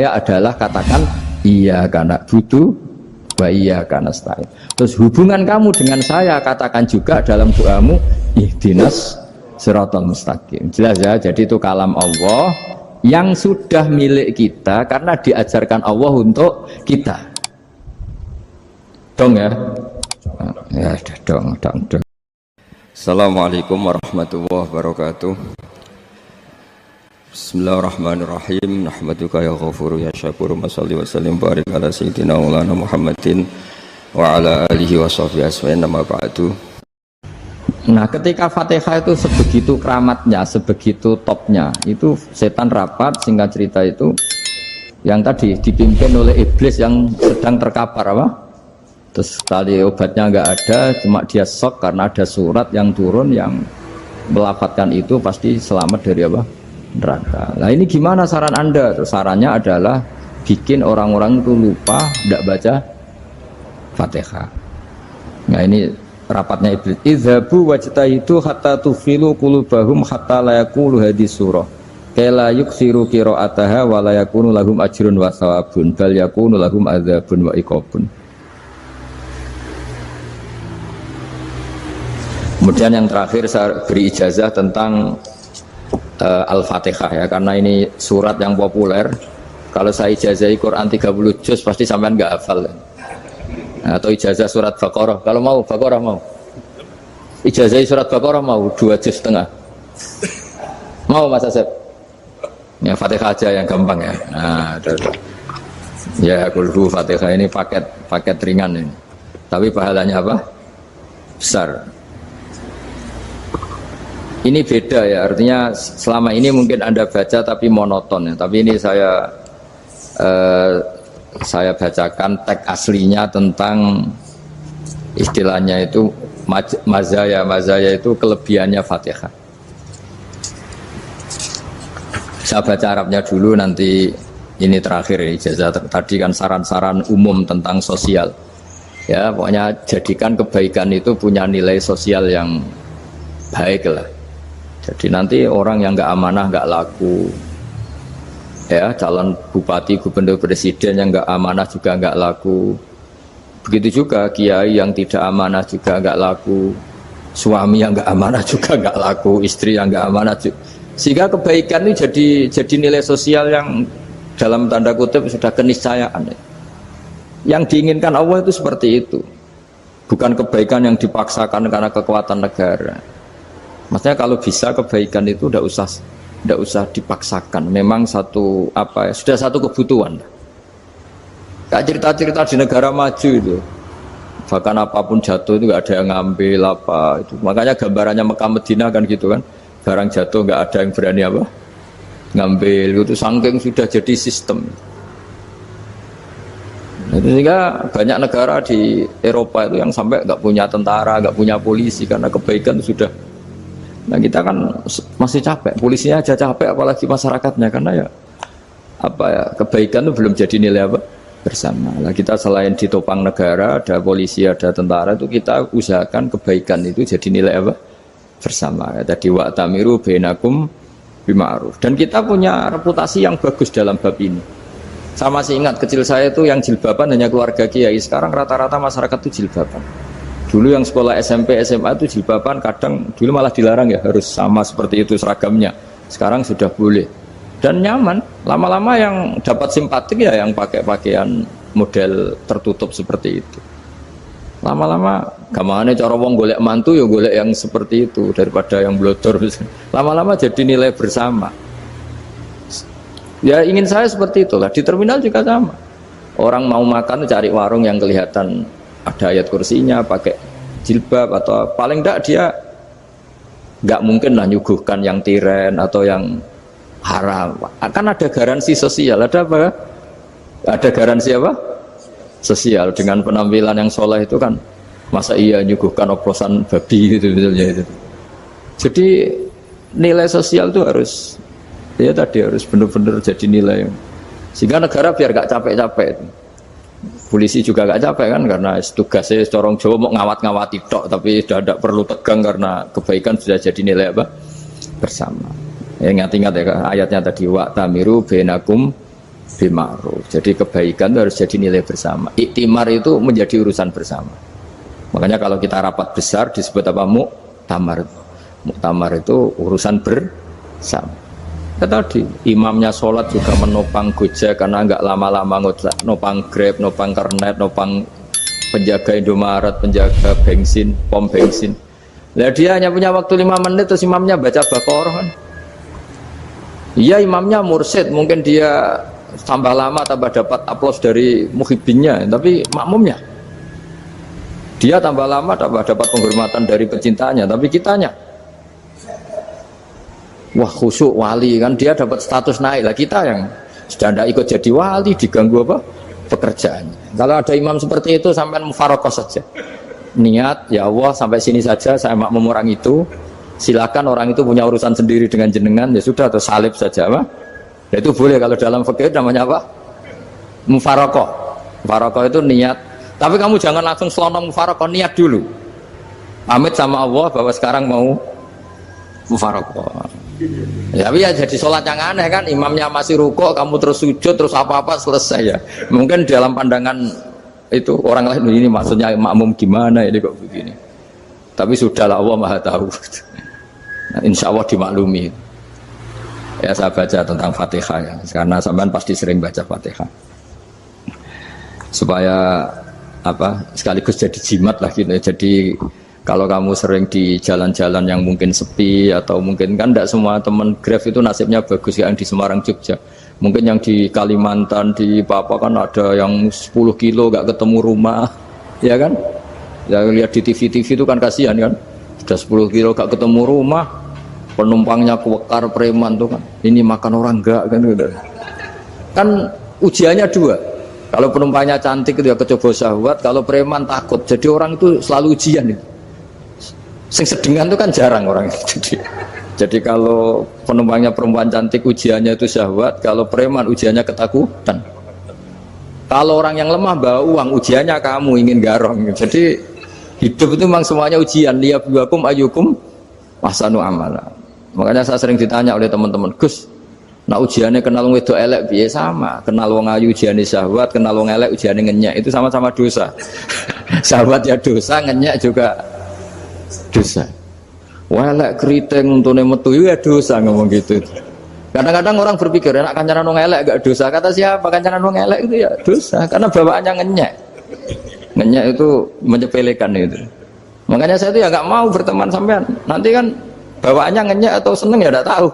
adalah katakan iya karena butuh wa iya karena nasta'in. Terus hubungan kamu dengan saya katakan juga dalam doamu ihdinas siratal mustaqim. Jelas ya, jadi itu kalam Allah yang sudah milik kita karena diajarkan Allah untuk kita. Dong ya? Ya dong. Assalamualaikum warahmatullahi wabarakatuh. Bismillahirrahmanirrahim. Nahmaduka ya ghafuru ya syakuru. Mashalli wa sallim barik ala sayyidina maulana Muhammadin wa ala alihi wa sahbihi asma'in nama ba'du. Nah, ketika Fatihah itu sebegitu keramatnya, sebegitu topnya, itu setan rapat, singkat cerita itu yang tadi dipimpin oleh iblis yang sedang terkapar apa? Terus tali obatnya nggak ada, cuma dia shock karena ada surat yang turun yang melafatkan itu pasti selamat dari apa? Neraka. Nah ini gimana saran Anda? Sarannya adalah bikin orang-orang itu lupa tidak baca Fatihah. Nah ini rapatnya iblis. Idhabu wajtahidu hatta tufilu qulubahum hatta la yaqulu hadis surah. Kala yuksiru qira'ataha wa la yakunu lahum ajrun wa thawabun bal yakunu lahum adzabun wa iqabun. Kemudian yang terakhir saya beri ijazah tentang Al-Fatihah ya, karena ini surat yang populer. Kalau saya ijazahi Quran 30 juz pasti sampean nggak hafal ya. Atau ijazah surat Baqarah, kalau mau Baqarah mau ijazahi surat Baqarah mau 2 juz setengah mau Mas Asep ya. Fatihah aja yang gampang ya. Nah ya kulhu Fatihah ini paket ringan ini, tapi pahalanya apa? Besar. Ini beda ya, artinya selama ini mungkin Anda baca tapi monoton ya. Tapi ini saya bacakan teks aslinya tentang istilahnya itu mazaya itu kelebihannya Fatihah. Saya baca Arabnya dulu, nanti ini terakhir ya, ijazah tadi kan saran-saran umum tentang sosial. Ya, pokoknya jadikan kebaikan itu punya nilai sosial yang baik lah. Jadi nanti orang yang nggak amanah nggak laku, ya calon bupati, gubernur, presiden yang nggak amanah juga nggak laku. Begitu juga kiai yang tidak amanah juga nggak laku, suami yang nggak amanah juga nggak laku, istri yang nggak amanah juga. Sehingga kebaikan ini jadi nilai sosial yang dalam tanda kutip sudah keniscayaan. Yang diinginkan Allah itu seperti itu, bukan kebaikan yang dipaksakan karena kekuatan negara. Maksudnya kalau bisa kebaikan itu tidak usah dipaksakan. Memang satu apa ya, sudah satu kebutuhan. Kayak cerita-cerita di negara maju itu, bahkan apapun jatuh itu nggak ada yang ngambil apa itu. Makanya gambarannya Mekah Medina kan gitu kan, barang jatuh nggak ada yang berani apa ngambil. Itu saking sudah jadi sistem. Sehingga banyak negara di Eropa itu yang sampai nggak punya tentara, nggak punya polisi karena kebaikan itu sudah. Nah kita kan masih capek, polisinya aja capek apalagi masyarakatnya, karena ya apa ya, kebaikan itu belum jadi nilai apa bersama. Nah kita selain ditopang negara, ada polisi, ada tentara, itu kita usahakan kebaikan itu jadi nilai apa bersama. Ya, tadi wa'tamiru bainakum bima'ruf. Dan kita punya reputasi yang bagus dalam bab ini. Saya masih ingat kecil saya itu yang jilbaban hanya keluarga kiai. Sekarang rata-rata masyarakat itu jilbaban. Dulu yang sekolah SMP, SMA itu jilbaban kadang dulu malah dilarang ya, harus sama seperti itu seragamnya. Sekarang sudah boleh dan nyaman. Lama-lama yang dapat simpatik ya yang pakai pakaian model tertutup seperti itu. Lama-lama gamane cara wong golek mantu ya golek yang seperti itu daripada yang blodor. Lama-lama jadi nilai bersama. Ya ingin saya seperti itulah. Di terminal juga sama. Orang mau makan cari warung yang kelihatan ada ayat kursinya, pakai jilbab, atau paling tidak dia nggak mungkin lah nyuguhkan yang tiren atau yang haram. Akan ada garansi sosial, ada apa? Ada garansi apa? Sosial dengan penampilan yang soleh itu kan, masa iya nyuguhkan oplosan babi gitu misalnya itu. Jadi nilai sosial itu harus, ya tadi harus benar-benar jadi nilai. Sehingga negara biar nggak capek-capek itu. Polisi juga gak capek kan, karena tugasnya corong Jawa mau ngawat-ngawati tok, tapi sudah tidak perlu tegang karena kebaikan sudah jadi nilai apa bersama. Ya ingat-ingat ya ayatnya tadi, wa'tamiru bainakum bil ma'ruf. Jadi kebaikan itu harus jadi nilai bersama. Iktimar itu menjadi urusan bersama. Makanya kalau kita rapat besar disebut apa? Muktamar. Muktamar itu urusan bersama. Ya tadi imamnya sholat juga menopang Gojek karena nggak lama-lama nopang Grab, nopang Kernet, nopang penjaga Indomaret, penjaga bensin, pom bensin. Lah dia hanya punya waktu 5 menit terus imamnya baca Baqarah kan. Iya imamnya mursyid, mungkin dia tambah lama tambah dapat aplaus dari muhibbinnya, tapi makmumnya dia tambah lama tambah dapat penghormatan dari pecintanya, tapi kitanya wah khusyuk wali kan, dia dapat status naik lah, kita yang sudah tidak ikut jadi wali diganggu apa pekerjaannya. Kalau ada imam seperti itu sampai mufarokoh saja, niat ya Allah sampai sini saja saya makmum orang itu, silakan orang itu punya urusan sendiri dengan jenengan, ya sudah atau salib saja apa. Ya itu boleh kalau dalam fikih namanya apa? Mufarokoh. Mufarokoh itu niat. Tapi kamu jangan langsung selonong mufarokoh, niat dulu. Pamit sama Allah bahwa sekarang mau mufarokoh. Ya, tapi ya jadi sholat yang aneh kan, imamnya masih rukuk, kamu terus sujud, terus apa-apa selesai ya. Mungkin dalam pandangan itu orang lain ini maksudnya makmum gimana ini kok begini. Tapi sudahlah Allah Maha tahu. Nah, insya Allah dimaklumi. Ya saya baca tentang Fatihah ya, karena sampean pasti sering baca Fatihah. Supaya apa sekaligus jadi jimat lah gitu. Jadi kalau kamu sering di jalan-jalan yang mungkin sepi atau mungkin kan tidak semua teman Grab itu nasibnya bagus yang di Semarang Jogja. Mungkin yang di Kalimantan di Papua kan ada yang 10 kilo gak ketemu rumah, ya kan? Ya lihat di TV-TV itu kan kasihan kan. Sudah 10 kilo gak ketemu rumah, penumpangnya kewekar preman tuh kan. Ini makan orang enggak kan gitu. Kan ujiannya dua. Kalau penumpangnya cantik itu ya kecoba syahwat, kalau preman takut. Jadi orang itu selalu ujian itu. Sing sedengan itu kan jarang orang itu. Jadi kalau penumpangnya perempuan cantik ujiannya itu syahwat, kalau preman ujiannya ketakutan. Kalau orang yang lemah bawa uang ujiannya kamu ingin garong. Jadi hidup itu memang semuanya ujian. Liyabluwakum ayyukum ahsanu amala. Makanya saya sering ditanya oleh teman-teman, Gus, nak ujiannya kenal wong wedok elek piye? Sama. Kenal wong ayu ujiannya syahwat, kenal wong elek ujiannya ngenyek. Itu sama-sama dosa. Syahwat ya dosa, ngenyek juga dosa. Welek keriting untune metu ya dosa ngomong gitu. Kadang-kadang orang berpikir enak kancanan wong elek gak dosa. Kata siapa kancanan wong elek itu ya dosa karena bawaannya ngenyek. Ngenyek itu menyepelekan itu. Makanya saya itu ya gak mau berteman sampean. Nanti kan bawaannya ngenyek atau seneng ya tidak tahu.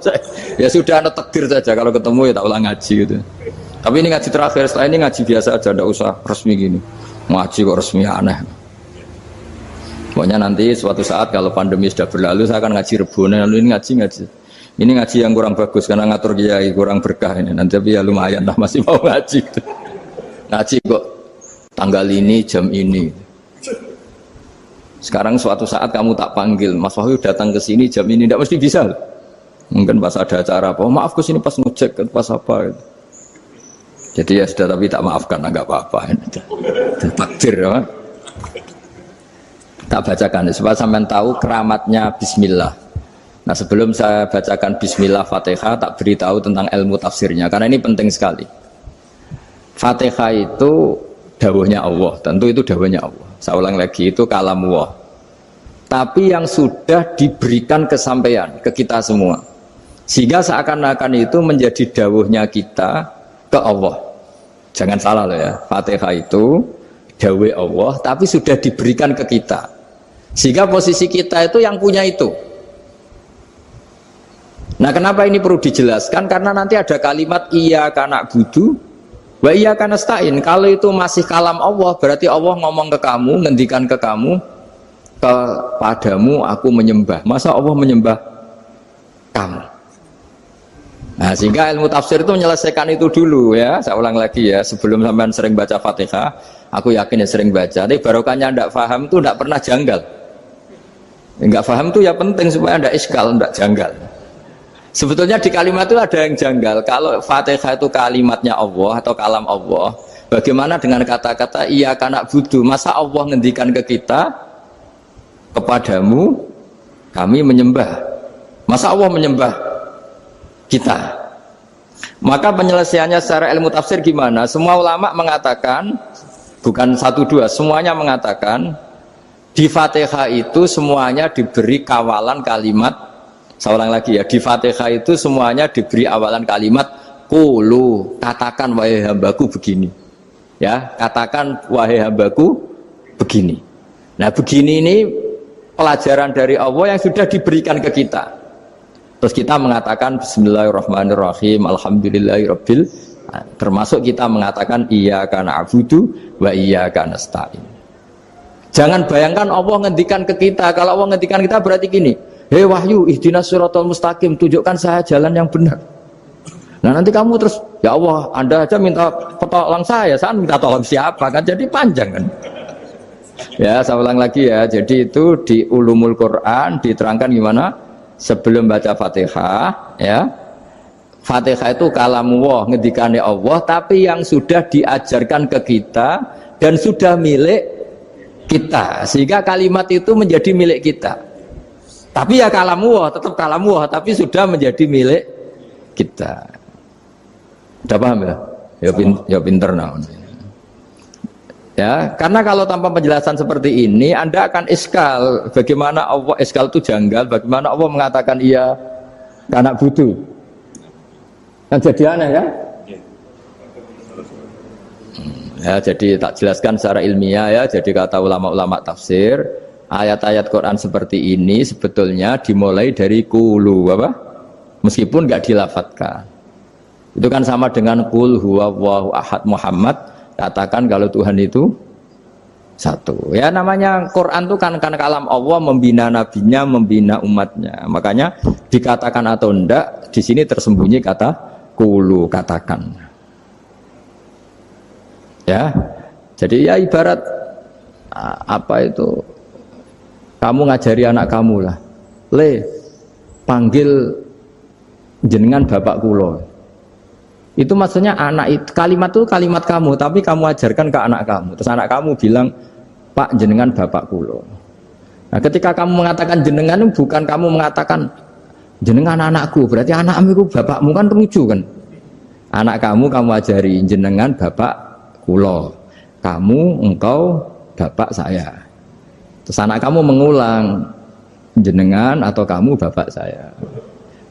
Ya sudah ada takdir saja kalau ketemu ya tak ulang ngaji gitu. Tapi ini ngaji terakhir, setelah ini ngaji biasa aja, tidak usah resmi gini. Ngaji kok resmi aneh. Pokoknya nanti suatu saat kalau pandemi sudah berlalu saya akan ngaji Rebone, lalu ini ngaji. Ini ngaji yang kurang bagus karena ngatur kiai kurang berkah ini. Nanti tapi ya lumayan lah masih mau ngaji. Ngaji kok tanggal ini jam ini. Sekarang suatu saat kamu tak panggil, Mas Wahyu datang ke sini jam ini tidak mesti bisa. Mungkin pas ada acara apa, oh, maaf ke sini pas ngecek pas apa. Gitu. Jadi ya sudah tapi tak maafkan enggak apa-apa. Takdir ya. Tak bacakan supaya sampean tahu keramatnya bismillah. Nah, sebelum saya bacakan bismillah Fatihah tak beritahu tentang ilmu tafsirnya karena ini penting sekali. Fatihah itu dawuhnya Allah, tentu itu dawuhnya Allah. Saya ulang lagi itu kalam Allah. Tapi yang sudah diberikan kesampaian ke kita semua. Sehingga seakan-akan itu menjadi dawuhnya kita ke Allah. Jangan salah loh ya. Fatihah itu dawuh Allah tapi sudah diberikan ke kita. Sehingga posisi kita itu yang punya itu. Nah kenapa ini perlu dijelaskan? Karena nanti ada kalimat iyyaka na'budu wa iyyaka nasta'in. Kalau itu masih kalam Allah, berarti Allah ngomong ke kamu, ngendikan ke kamu, kepadamu aku menyembah. Masa Allah menyembah kamu? Nah sehingga ilmu tafsir itu menyelesaikan itu dulu ya. Saya ulang lagi ya, sebelum sampean sering baca Fatihah, aku yakin ya sering baca. Tapi barokahnya tidak paham itu tidak pernah janggal. Enggak paham itu ya penting supaya tidak iskal, tidak janggal. Sebetulnya di kalimat itu ada yang janggal. Kalau Fatihah itu kalimatnya Allah atau kalam Allah, bagaimana dengan kata-kata iyyaka na'budu? Masa Allah ngendikan ke kita, kepadamu kami menyembah. Masa Allah menyembah kita? Maka penyelesaiannya secara ilmu tafsir gimana? Semua ulama mengatakan, bukan satu dua, semuanya mengatakan di Fatihah itu semuanya diberi kawalan kalimat. Saya ulang lagi ya, di Fatihah itu semuanya diberi awalan kalimat qulu, katakan wahai hambaku begini. Ya, katakan wahai hambaku begini. Nah, begini ini pelajaran dari Allah yang sudah diberikan ke kita. Terus kita mengatakan bismillahirrahmanirrahim, alhamdulillahirabbil, termasuk kita mengatakan iyyaka na'budu wa iyyaka nasta'in. Jangan bayangkan Allah ngendikan ke kita. Kalau Allah ngendikan kita berarti gini, hei wahyu ihdinas siratal mustaqim, tunjukkan saya jalan yang benar. Nah nanti kamu terus, ya Allah, Anda aja minta tolong saya minta tolong siapa kan, jadi panjang kan. Ya, saya ulang lagi ya. Jadi itu di Ulumul Quran diterangkan gimana? Sebelum baca Fatihah, ya. Fatihah itu kalamullah, ngendikane Allah, tapi yang sudah diajarkan ke kita dan sudah milik kita. Sehingga kalimat itu menjadi milik kita. Tapi ya kalamullah, tetap kalamullah, tapi sudah menjadi milik kita. Udah paham ya? Ya pinter nah. Ya, karena kalau tanpa penjelasan seperti ini Anda akan iskal. Bagaimana Allah, iskal itu janggal, bagaimana Allah mengatakan iya karena butuh. Kan jadi aneh ya? Ya, jadi tak jelaskan secara ilmiah ya. Jadi kata ulama-ulama tafsir, ayat-ayat Quran seperti ini sebetulnya dimulai dari qulu apa? Meskipun nggak dilafatkan. Itu kan sama dengan qul huwallahu ahad Muhammad, katakan kalau Tuhan itu satu. Ya namanya Quran itu kan kalam Allah, membina nabinya, membina umatnya. Makanya dikatakan atau enggak, di sini tersembunyi kata qulu, katakan. Ya. Jadi ya ibarat apa itu? Kamu ngajari anak kamu lah. Le, panggil jenengan bapak kulo. Itu maksudnya anak itu, kalimat itu kalimat kamu, tapi kamu ajarkan ke anak kamu. Terus anak kamu bilang, Pak jenengan bapak kulo. Nah ketika kamu mengatakan jenengan, bukan kamu mengatakan jenengan anakku, berarti anakmu itu bapakmu, kan lucu kan. Anak kamu ajari jenengan bapak kulo, kamu engkau bapak saya. Terus anak kamu mengulang jenengan atau kamu bapak saya.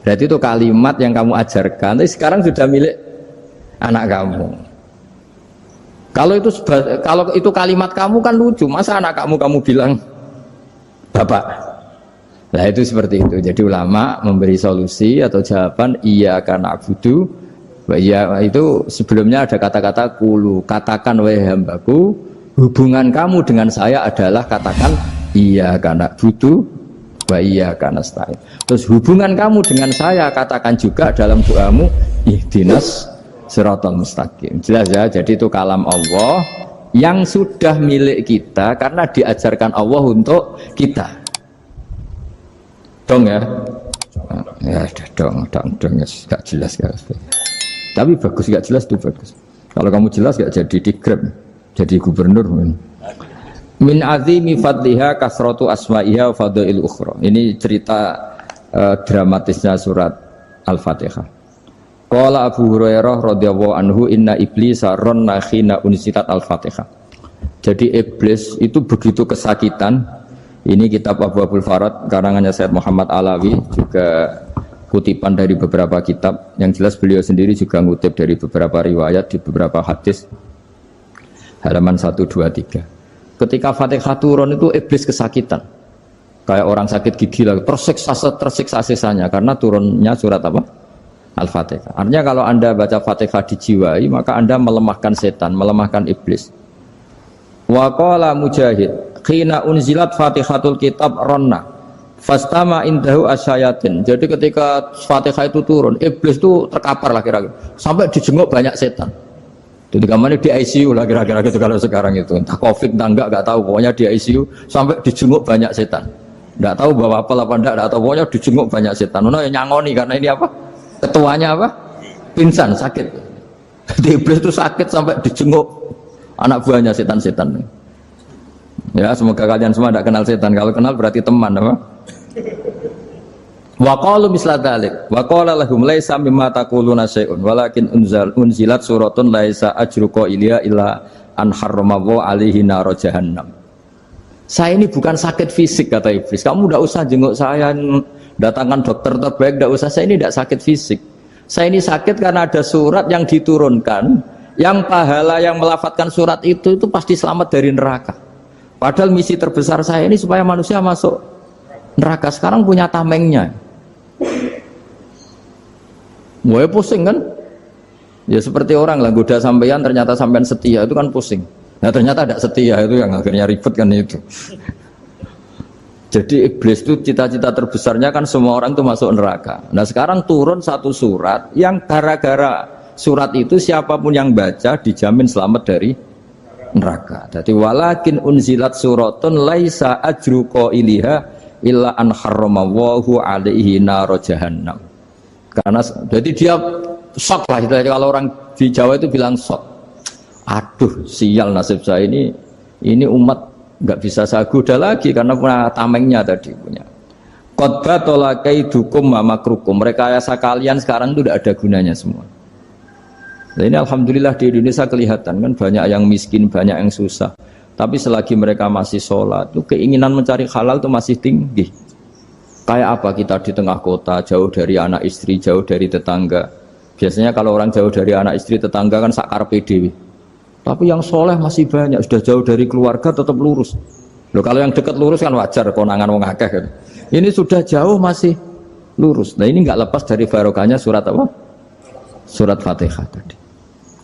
Berarti itu kalimat yang kamu ajarkan, tapi sekarang sudah milik anak kamu. Kalau itu kalimat kamu kan lucu, masa anak kamu bilang bapak. Nah itu seperti itu. Jadi ulama memberi solusi atau jawaban iyyaka na'budu wa iya, itu sebelumnya ada kata-kata qulu, katakan wahai hambaku, hubungan kamu dengan saya adalah katakan iyyaka na'budu wa iyyaka nasta'in. Terus hubungan kamu dengan saya katakan juga dalam doamu ihdinas siratal mustaqim. Jelas ya, jadi itu kalam Allah yang sudah milik kita karena diajarkan Allah untuk kita. Dong ya? Ya dong ya, gak jelas gak. Tapi bagus, gak jelas itu bagus. Kalau kamu jelas gak jadi digrab, jadi gubernur. Min azimi fadliha kasratu asma'iha wa fadail ukhra. Ini cerita dramatisnya surat Al-Fatihah. Qala Abu Hurairah radhiyallahu anhu inna iblisa ranna khina unsitat Al-Fatihah. Jadi iblis itu begitu kesakitan. Ini kitab Abwaabul Farad karangannya Syekh Muhammad Alawi, juga kutipan dari beberapa kitab. Yang jelas beliau sendiri juga ngutip dari beberapa riwayat di beberapa hadis. Halaman 123. Ketika Fatihah turun itu iblis kesakitan. Kayak orang sakit gigi lah, tersiksa sisanya karena turunnya surat apa? Al-Fatihah. Artinya kalau Anda baca Fatihah dijiwai, maka Anda melemahkan setan, melemahkan iblis. Wa qala Mujahid, khina unzilat Fatihatul kitab ronna fastama indahu asyayatin. Jadi ketika Fatihah itu turun, iblis itu terkapar lah kira-kira, sampai dijenguk banyak setan. Jadi kemana di ICU lah kira-kira gitu kalau sekarang itu, entah COVID entah enggak tahu, pokoknya di ICU sampai dijenguk banyak setan. Enggak tahu bawa apa enggak tahu, pokoknya dijenguk banyak setan. Ono yang nyangoni karena ini apa? Ketuanya apa? Pingsan, sakit. Jadi iblis itu sakit sampai dijenguk anak buahnya setan-setan. Ya semoga kalian semua tidak kenal setan. Kalau kenal berarti teman apa? Wa qalu misla dzalik wa qala lahum laisa mimma taquluna syai'un walakin unzilat suratun laisa ajru qailiha illa an harrama alaihi nar jahannam. Saya ini bukan sakit fisik kata iblis. Kamu tidak usah jenguk saya, datangkan dokter terbaik, tidak usah. Saya ini tidak sakit fisik. Saya ini sakit karena ada surat yang diturunkan, yang pahala yang melafatkan surat itu pasti selamat dari neraka. Padahal misi terbesar saya ini supaya manusia masuk neraka. Sekarang punya tamengnya. Mulai pusing kan? Ya seperti orang lah goda sampean ternyata sampean setia itu kan pusing. Nah ternyata tidak setia itu yang akhirnya ribet kan itu. Jadi iblis itu cita-cita terbesarnya kan semua orang itu masuk neraka. Nah sekarang turun satu surat yang gara-gara surat itu siapapun yang baca dijamin selamat dari neraka. Jadi walakin unzilat suratun laisa ajru qailiha illa an harramallahu alaihi nar jahannam. Karena jadi dia shock lah kalau orang di Jawa itu bilang shock. Aduh sial nasib saya ini umat nggak bisa saya goda lagi karena punya tamengnya tadi punya. Qad tolakaidukum wa makrukum. Rekayasa kalian sekarang itu tidak ada gunanya semua. Nah, ini alhamdulillah di Indonesia kelihatan kan banyak yang miskin, banyak yang susah. Tapi selagi mereka masih sholat, itu keinginan mencari halal itu masih tinggi. Kayak apa kita di tengah kota, jauh dari anak istri, jauh dari tetangga. Biasanya kalau orang jauh dari anak istri, tetangga kan sakar PDW. Tapi yang soleh masih banyak, sudah jauh dari keluarga tetap lurus. Loh, kalau yang dekat lurus kan wajar, konangan wong akeh kan. Ini sudah jauh masih lurus. Nah ini nggak lepas dari barokahnya surat apa? Surat Fatihah tadi.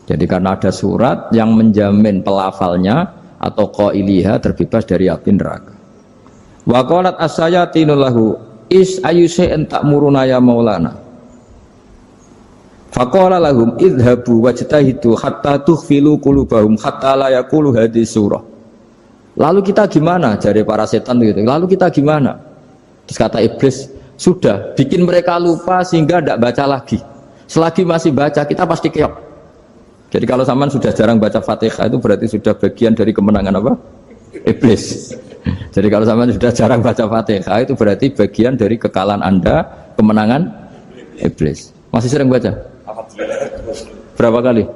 Jadi karena ada surat yang menjamin pelafalnya atau qailiha terbebas dari api neraka. Wa qalat as-sayatinu lahu is ayyusai'in ta'muruna ya maulana. Faqala lahum idhabu wajtahidu hatta tukhfilu qulubahum hatta la yaqulu hadhihi surah. Lalu kita gimana? Jari para setan gitu. Lalu kita gimana? Terus kata iblis, sudah bikin mereka lupa sehingga tidak baca lagi. Selagi masih baca kita pasti keok. Jadi kalau sampean sudah jarang baca Fatihah itu berarti sudah bagian dari kemenangan apa? Iblis. Jadi kalau sampean sudah jarang baca Fatihah itu berarti bagian dari kekalahan Anda, kemenangan iblis. Masih sering baca? Berapa kali? 5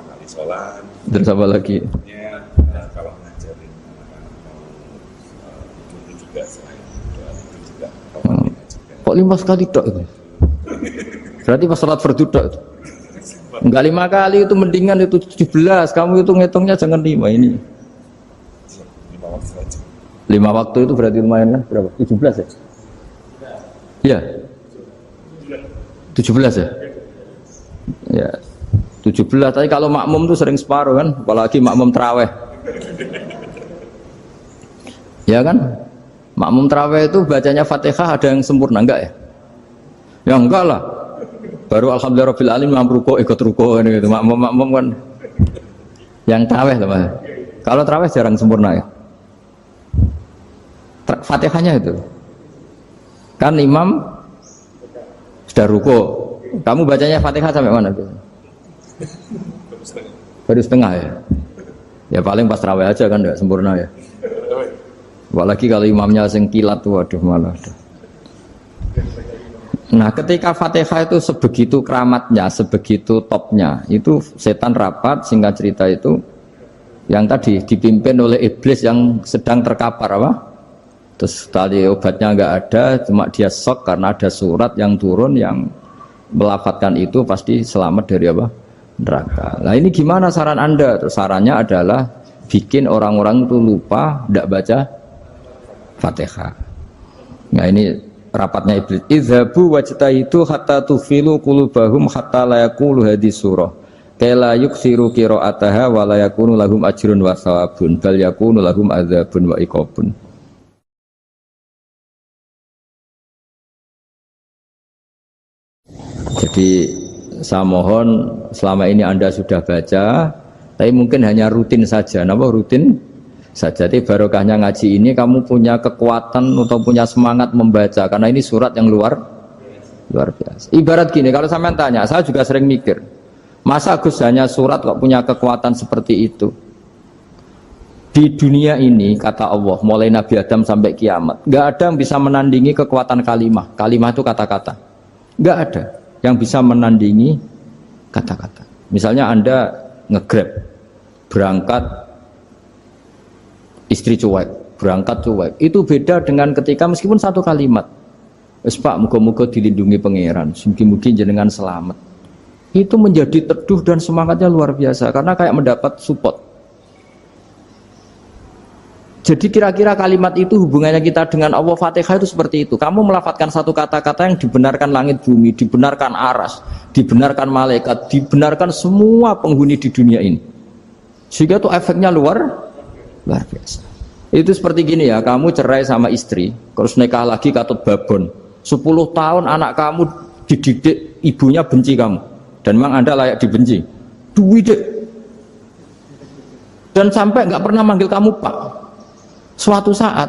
kali sholat. Terus apa lagi? Kalau ngajarin itu juga selain itu juga. Kok 5 kali tok itu? Berarti pas sholat fardu tok itu? Enggak 5 kali itu mendingan itu 17. Kamu itu ngitungnya jangan 5 ini. 5 waktu saja. 5 waktu itu berarti lumayan kan? Berapa? 17 ya? Iya. 17 ya? Ya. 17. Tapi kalau makmum tuh sering separuh kan, apalagi makmum tarawih. Ya kan? Makmum tarawih itu bacanya Fatihah ada yang sempurna enggak ya? Ya enggak lah. Baru alhamdulillah rabbil alamin ruko ikut ruko gitu. Makmum kan yang tarawih loh, Mas. Kalau tarawih jarang sempurna ya. Fatihahnya itu. Kan imam sudah ruko, kamu bacanya Fatihah sampai mana? Baru setengah ya. Ya paling pas tarawih aja kan enggak sempurna ya. Apalagi kalau imamnya sing kilat tuh, waduh malah. Nah ketika Fatihah itu sebegitu keramatnya, sebegitu topnya, itu setan rapat, singkat cerita itu yang tadi dipimpin oleh iblis yang sedang terkapar apa? Terus tadi obatnya nggak ada, cuma dia shock karena ada surat yang turun yang melafatkan itu pasti selamat dari apa? Neraka. Nah ini gimana saran Anda? Terus sarannya adalah bikin orang-orang itu lupa, tidak baca Fatihah. Nah ini rapatnya iblis. Idhabu wajtahidu hatta tufilu qulubahum hatta la yaqulu hadhihi surah. Kala yuksiru qira'ataha wa la yakunu lahum ajrun wa thawabun bal yakunu lahum adzabun wa iqabun. Jadi saya mohon selama ini Anda sudah baca, tapi mungkin hanya rutin saja. Napa rutin saja? Jadi barokahnya ngaji ini kamu punya kekuatan atau punya semangat membaca karena ini surat yang luar biasa. Ibarat gini, kalau sampean tanya, saya juga sering mikir, masa Gus hanya surat kok punya kekuatan seperti itu? Di dunia ini kata Allah, mulai Nabi Adam sampai kiamat, nggak ada yang bisa menandingi kekuatan kalimah. Kalimah itu kata-kata. Nggak ada yang bisa menandingi kata-kata. Misalnya Anda nge-grab, berangkat istri cuek, berangkat cuek. Itu beda dengan ketika meskipun satu kalimat. Wes Pak, muga-muga dilindungi pangeran, mugi-mugi jenengan selamat. Itu menjadi teduh dan semangatnya luar biasa karena kayak mendapat support. Jadi kira-kira kalimat itu hubungannya kita dengan Allah, Fatihah itu seperti itu. Kamu melafadzkan satu kata-kata yang dibenarkan langit bumi, dibenarkan aras, dibenarkan malaikat, dibenarkan semua penghuni di dunia ini. Sehingga itu efeknya luar biasa. Itu seperti gini ya, kamu cerai sama istri, terus nikah lagi katut babon. 10 tahun anak kamu dididik, ibunya benci kamu. Dan memang Anda layak dibenci. Duwidek. Dan sampai nggak pernah manggil kamu Pak. Suatu saat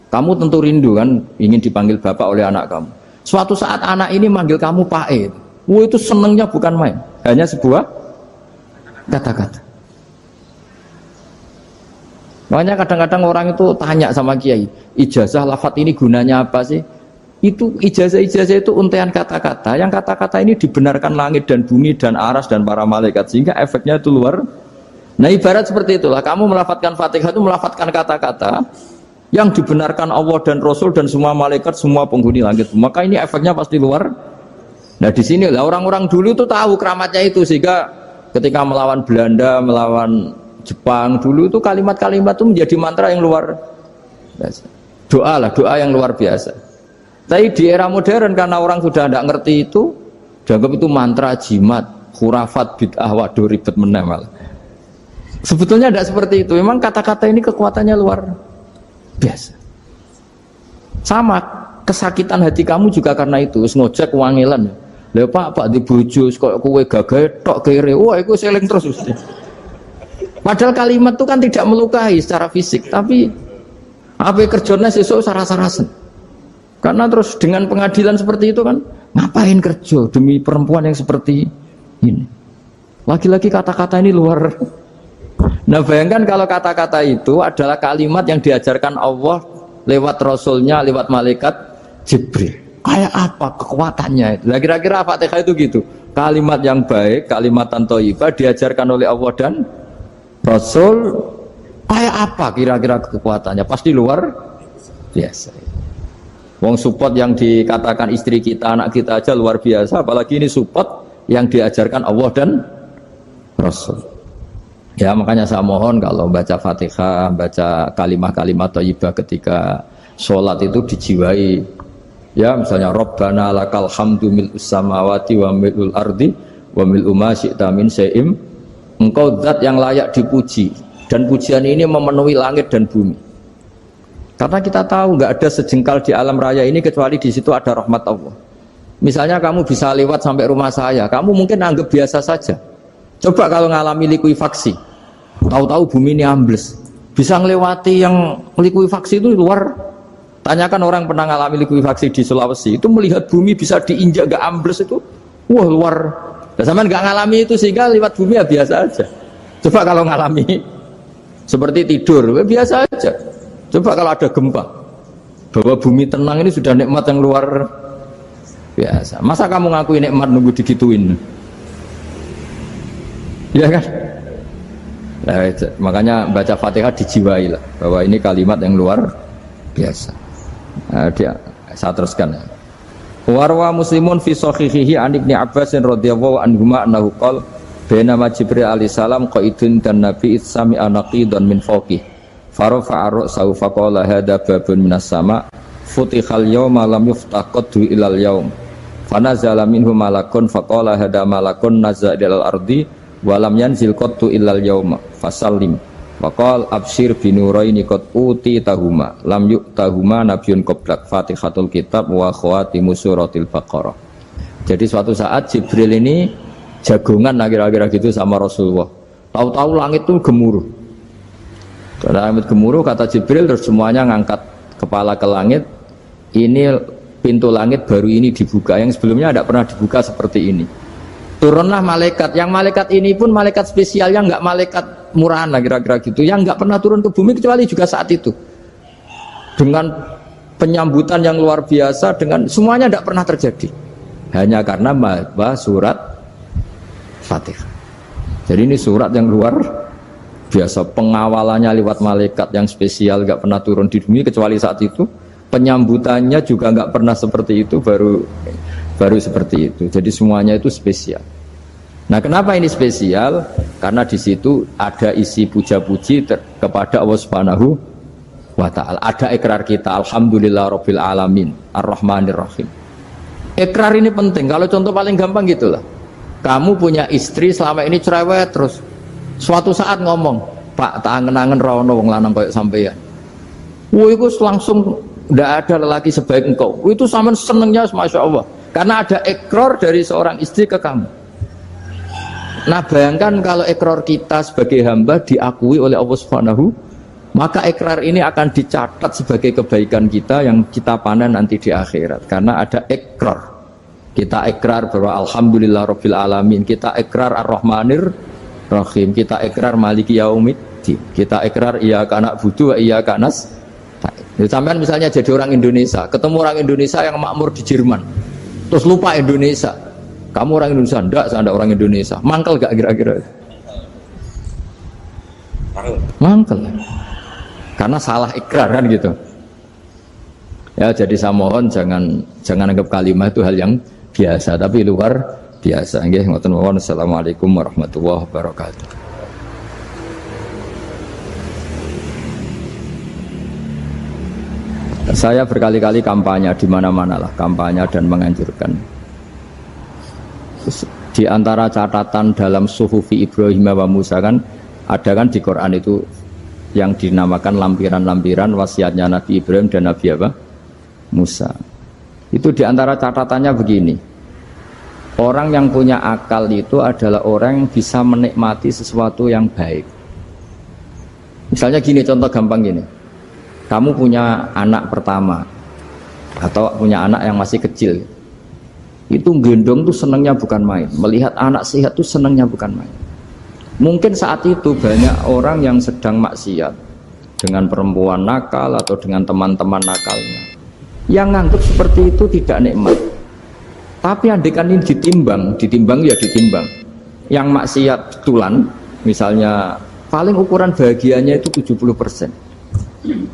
kamu tentu rindu kan ingin dipanggil bapak oleh anak kamu. Suatu saat anak ini manggil kamu Pak E. Itu senengnya bukan main, hanya sebuah kata-kata. Makanya kadang-kadang orang itu tanya sama kiai, ijazah lafadz ini gunanya apa sih? Itu ijazah-ijazah itu untean kata-kata. Yang kata-kata ini dibenarkan langit dan bumi dan aras dan para malaikat, sehingga efeknya itu luar. Nah ibarat seperti itulah, kamu melafadzkan Fatihah itu melafadzkan kata-kata yang dibenarkan Allah dan Rasul dan semua malaikat, semua penghuni langit. Maka ini efeknya pasti luar. Nah di sini lah orang-orang dulu itu tahu keramatnya itu, sehingga ketika melawan Belanda, melawan Jepang dulu itu kalimat-kalimat itu menjadi mantra yang luar biasa. Doa lah, doa yang luar biasa. Tapi di era modern karena orang sudah tidak ngerti itu, dianggap itu mantra, jimat, khurafat, bid'ah, waduh ribet meneh malah. Sebetulnya tidak seperti itu. Memang kata-kata ini kekuatannya luar biasa. Sama kesakitan hati kamu juga karena itu. Ngojek wangilan. Lha Pak di bojo kok kowe gagah tok kere. Wah, iku seling terus mesti. Padahal kalimat itu kan tidak melukai secara fisik, tapi apa kerjanya sesuk sarah-sarasen. Karena terus dengan pengadilan seperti itu kan, ngapain kerja demi perempuan yang seperti ini? Lagi-lagi kata-kata ini luar. Nah bayangkan kalau kata-kata itu adalah kalimat yang diajarkan Allah lewat Rasulnya, lewat malaikat Jibril. Kayak apa kekuatannya itu? Nah, kira-kira Fatihah itu gitu. Kalimat yang baik, kalimatan thayyibah diajarkan oleh Allah dan Rasul. Kayak apa kira-kira kekuatannya? Pasti luar biasa. Wong support yang dikatakan istri kita, anak kita aja luar biasa. Apalagi ini support yang diajarkan Allah dan Rasul. Ya makanya saya mohon kalau baca Fatihah, baca kalimah-kalimah thayyibah ketika sholat itu dijiwai. Ya misalnya Rabbana lakal hamdu mil'us samawati wa mil'ul ardi wa mil'u ma syi'ta min syai'im. Engkau zat yang layak dipuji dan pujian ini memenuhi langit dan bumi. Karena kita tahu nggak ada sejengkal di alam raya ini kecuali di situ ada rahmat Allah. Misalnya kamu bisa lewat sampai rumah saya, kamu mungkin anggap biasa saja. Coba kalau ngalami likuifaksi, tahu-tahu bumi ini ambles, bisa ngelewati yang likuifaksi itu luar. Tanyakan orang pernah ngalami likuifaksi di Sulawesi, itu melihat bumi bisa diinjak gak ambles itu, wah luar. Dan sama nggak ngalami itu sehingga lewat bumi ya biasa aja. Coba kalau ngalami seperti tidur, ya biasa aja. Coba kalau ada gempa, bahwa bumi tenang ini sudah nikmat yang luar biasa. Masa kamu ngakuin nikmat nunggu digituin? Ya kan? Nah, makanya baca Fatihah dijiwai lah bahwa ini kalimat yang luar biasa. Nah, saya teruskan. Warwa Muslimun fi sahihihi an Ibnu Abbas radhiyallahu anhuma annahu qala bainama Jibril alaihi salam qaidun dan Nabi itsami anaqidan min fawqih farafa'a ra'sahu faqala hadza babun minas sama futihal yawma lam yuftah qaddu ilal yaum fanazala minhu malakun faqala hadza malakun nazza ilal ardi walam yanzil qattu illal yauma fasallim waqal absyir binuraini qad uti tahuma lam yu'tahuma nabiyyun qablak Fatihatul kitab wa khawatimus suratil baqarah. Jadi suatu saat Jibril ini jagongan kira-kira gitu sama Rasulullah. Tahu-tahu langit itu gemuruh. Karena langit gemuruh kata Jibril terus semuanya ngangkat kepala ke langit. Ini pintu langit baru ini dibuka, yang sebelumnya tidak pernah dibuka seperti ini. Turunlah malaikat. Yang malaikat ini pun malaikat spesial, yang nggak malaikat murahan lah kira-kira gitu, yang nggak pernah turun ke bumi kecuali juga saat itu. Dengan penyambutan yang luar biasa, dengan semuanya tidak pernah terjadi. Hanya karena bahwa surat Fatihah. Jadi ini surat yang luar biasa, pengawalannya lewat malaikat yang spesial, nggak pernah turun di bumi kecuali saat itu. Penyambutannya juga nggak pernah seperti itu, baru seperti itu. Jadi semuanya itu spesial. Nah, kenapa ini spesial? Karena di situ ada isi puja-puji kepada Allah Subhanahu wa ta'ala. Ada ikrar kita, alhamdulillahirabbil alamin, arrahmanir rahim. Ikrar ini penting. Kalau contoh paling gampang gitulah. Kamu punya istri selama ini cerewet terus. Suatu saat ngomong, "Pak, tak angen-angen ra ono wong lanang koyo sampeyan." Wah, itu langsung tidak ada lelaki sebaik engkau. Itu sama senengnya, masya Allah. Karena ada ikrar dari seorang istri ke kamu. Nah, bayangkan kalau ikrar kita sebagai hamba diakui oleh Allah Subhanahu, maka ikrar ini akan dicatat sebagai kebaikan kita yang kita panen nanti di akhirat. Karena ada ikrar. Kita ikrar bahwa alhamdulillahirabbil alamin, kita ikrar ar-rahmanir rahim, kita ikrar maliki yaumiddin, kita ikrar iyyaka na'budu wa iyyaka nasta'in. Sampean misalnya jadi orang Indonesia, ketemu orang Indonesia yang makmur di Jerman, terus lupa Indonesia. Kamu orang Indonesia? Enggak, saya enggak orang Indonesia. Mangkel gak kira-kira? Mangkel. Karena salah ikrar kan gitu. Ya, jadi saya mohon jangan anggap kalimat itu hal yang biasa, tapi luar biasa. Nggih, ngoten mawon. Assalamualaikum warahmatullahi wabarakatuh. Saya berkali-kali kampanye di mana-mana lah, kampanye dan menganjurkan. Di antara catatan dalam Suhufi Ibrahim wa Musa kan ada kan di Quran itu yang dinamakan lampiran-lampiran wasiatnya Nabi Ibrahim dan Nabi apa? Musa. Itu di antara catatannya begini. Orang yang punya akal itu adalah orang yang bisa menikmati sesuatu yang baik. Misalnya gini, contoh gampang gini. Kamu punya anak pertama atau punya anak yang masih kecil. Itu gendong tuh senangnya bukan main, melihat anak sehat tuh senangnya bukan main. Mungkin saat itu banyak orang yang sedang maksiat dengan perempuan nakal atau dengan teman-teman nakalnya, yang nganggap seperti itu tidak nikmat. Tapi andaikan ini ditimbang ya ditimbang. Yang maksiat betulan, misalnya paling ukuran bahagianya itu 70%.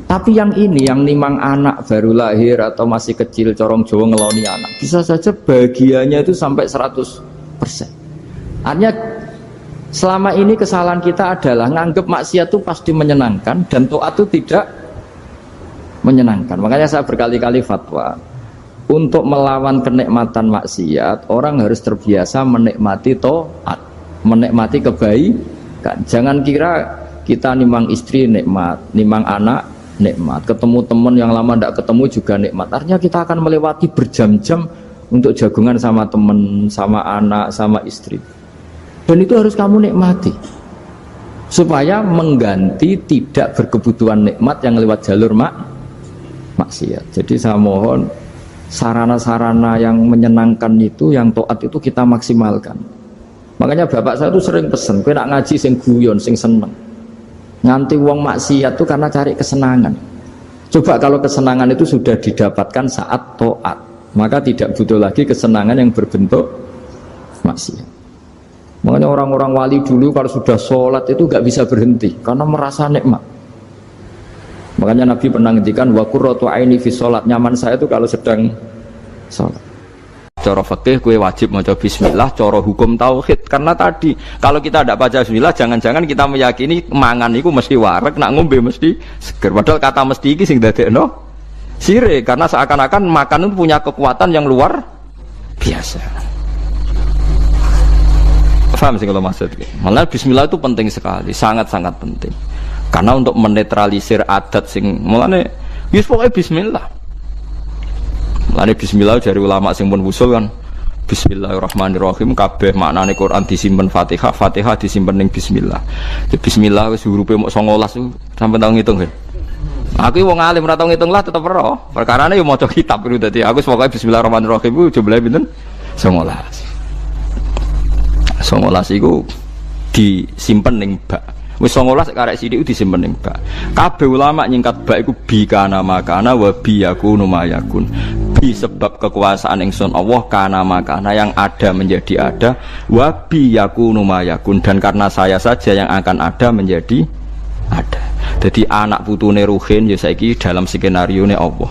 Tapi yang ini, yang nimang anak baru lahir atau masih kecil, corong Jawa ngeloni anak, bisa saja bahagianya itu sampai 100%. Artinya selama ini kesalahan kita adalah nganggep maksiat itu pasti menyenangkan dan taat itu tidak menyenangkan. Makanya saya berkali-kali fatwa, untuk melawan kenikmatan maksiat, orang harus terbiasa menikmati taat, menikmati kebaikan. Jangan kira kita nimang istri nikmat, nimang anak nikmat, ketemu teman yang lama tidak ketemu juga nikmat. Artinya kita akan melewati berjam-jam untuk jagungan sama teman, sama anak, sama istri. Dan itu harus kamu nikmati supaya mengganti tidak berkebutuhan nikmat yang lewat jalur maksiat. Jadi saya mohon sarana-sarana yang menyenangkan itu, yang taat itu kita maksimalkan. Makanya bapak saya itu sering pesen, kowe nak ngaji sing guyon, sing seneng. Nganti wong maksiat itu karena cari kesenangan. Coba kalau kesenangan itu sudah didapatkan saat taat, maka tidak butuh lagi kesenangan yang berbentuk maksiat. Makanya orang-orang wali dulu kalau sudah sholat itu gak bisa berhenti karena merasa nikmat. Makanya Nabi pernah ngendikan wa qurratu aini fi sholat, nyaman saya itu kalau sedang sholat. Cara fikih kue wajib maca bismillah, cara hukum tauhid. Karena tadi kalau kita tidak baca bismillah, jangan-jangan kita meyakini mangan itu mesti wareg, nak ngombe mesti seger. Padahal kata mesti iki sing dadekno sire, karena seakan-akan makan itu punya kekuatan yang luar biasa. Paham sih kalau maksud? Malah bismillah itu penting sekali, sangat-sangat penting. Karena untuk menetralisir adat sing mulane wis pokoke bismillah. Mulane bismillah dari ulama sing pun usul kan bismillahirrahmanirrahim, kabeh maknane Quran disimpen Fatihah, Fatihah disimpen ning bismillah. Jadi bismillah wis hurufe mok 19 sampeyan tau ngitung kan. Aku wong alim ora tau ngitung lah tetep ora. Perkarane yo maca kitab itu dadi aku pokoke bismillahirrahmanirrahim ku jumlahe pinten? 19. 19 iku disimpen ning bak. Wis 19 karek sithik disimpen ning bak. Kabeh ulama nyingkat bak iku bi kana makana wa bi yakunu mayakun. Bi sebab kekuasaan ingsun Allah kana makana yang ada menjadi ada, wa bi yakunu mayakun dan karena saya saja yang akan ada menjadi ada. Jadi anak putune Ruhin ya saiki dalam skenario ne Allah.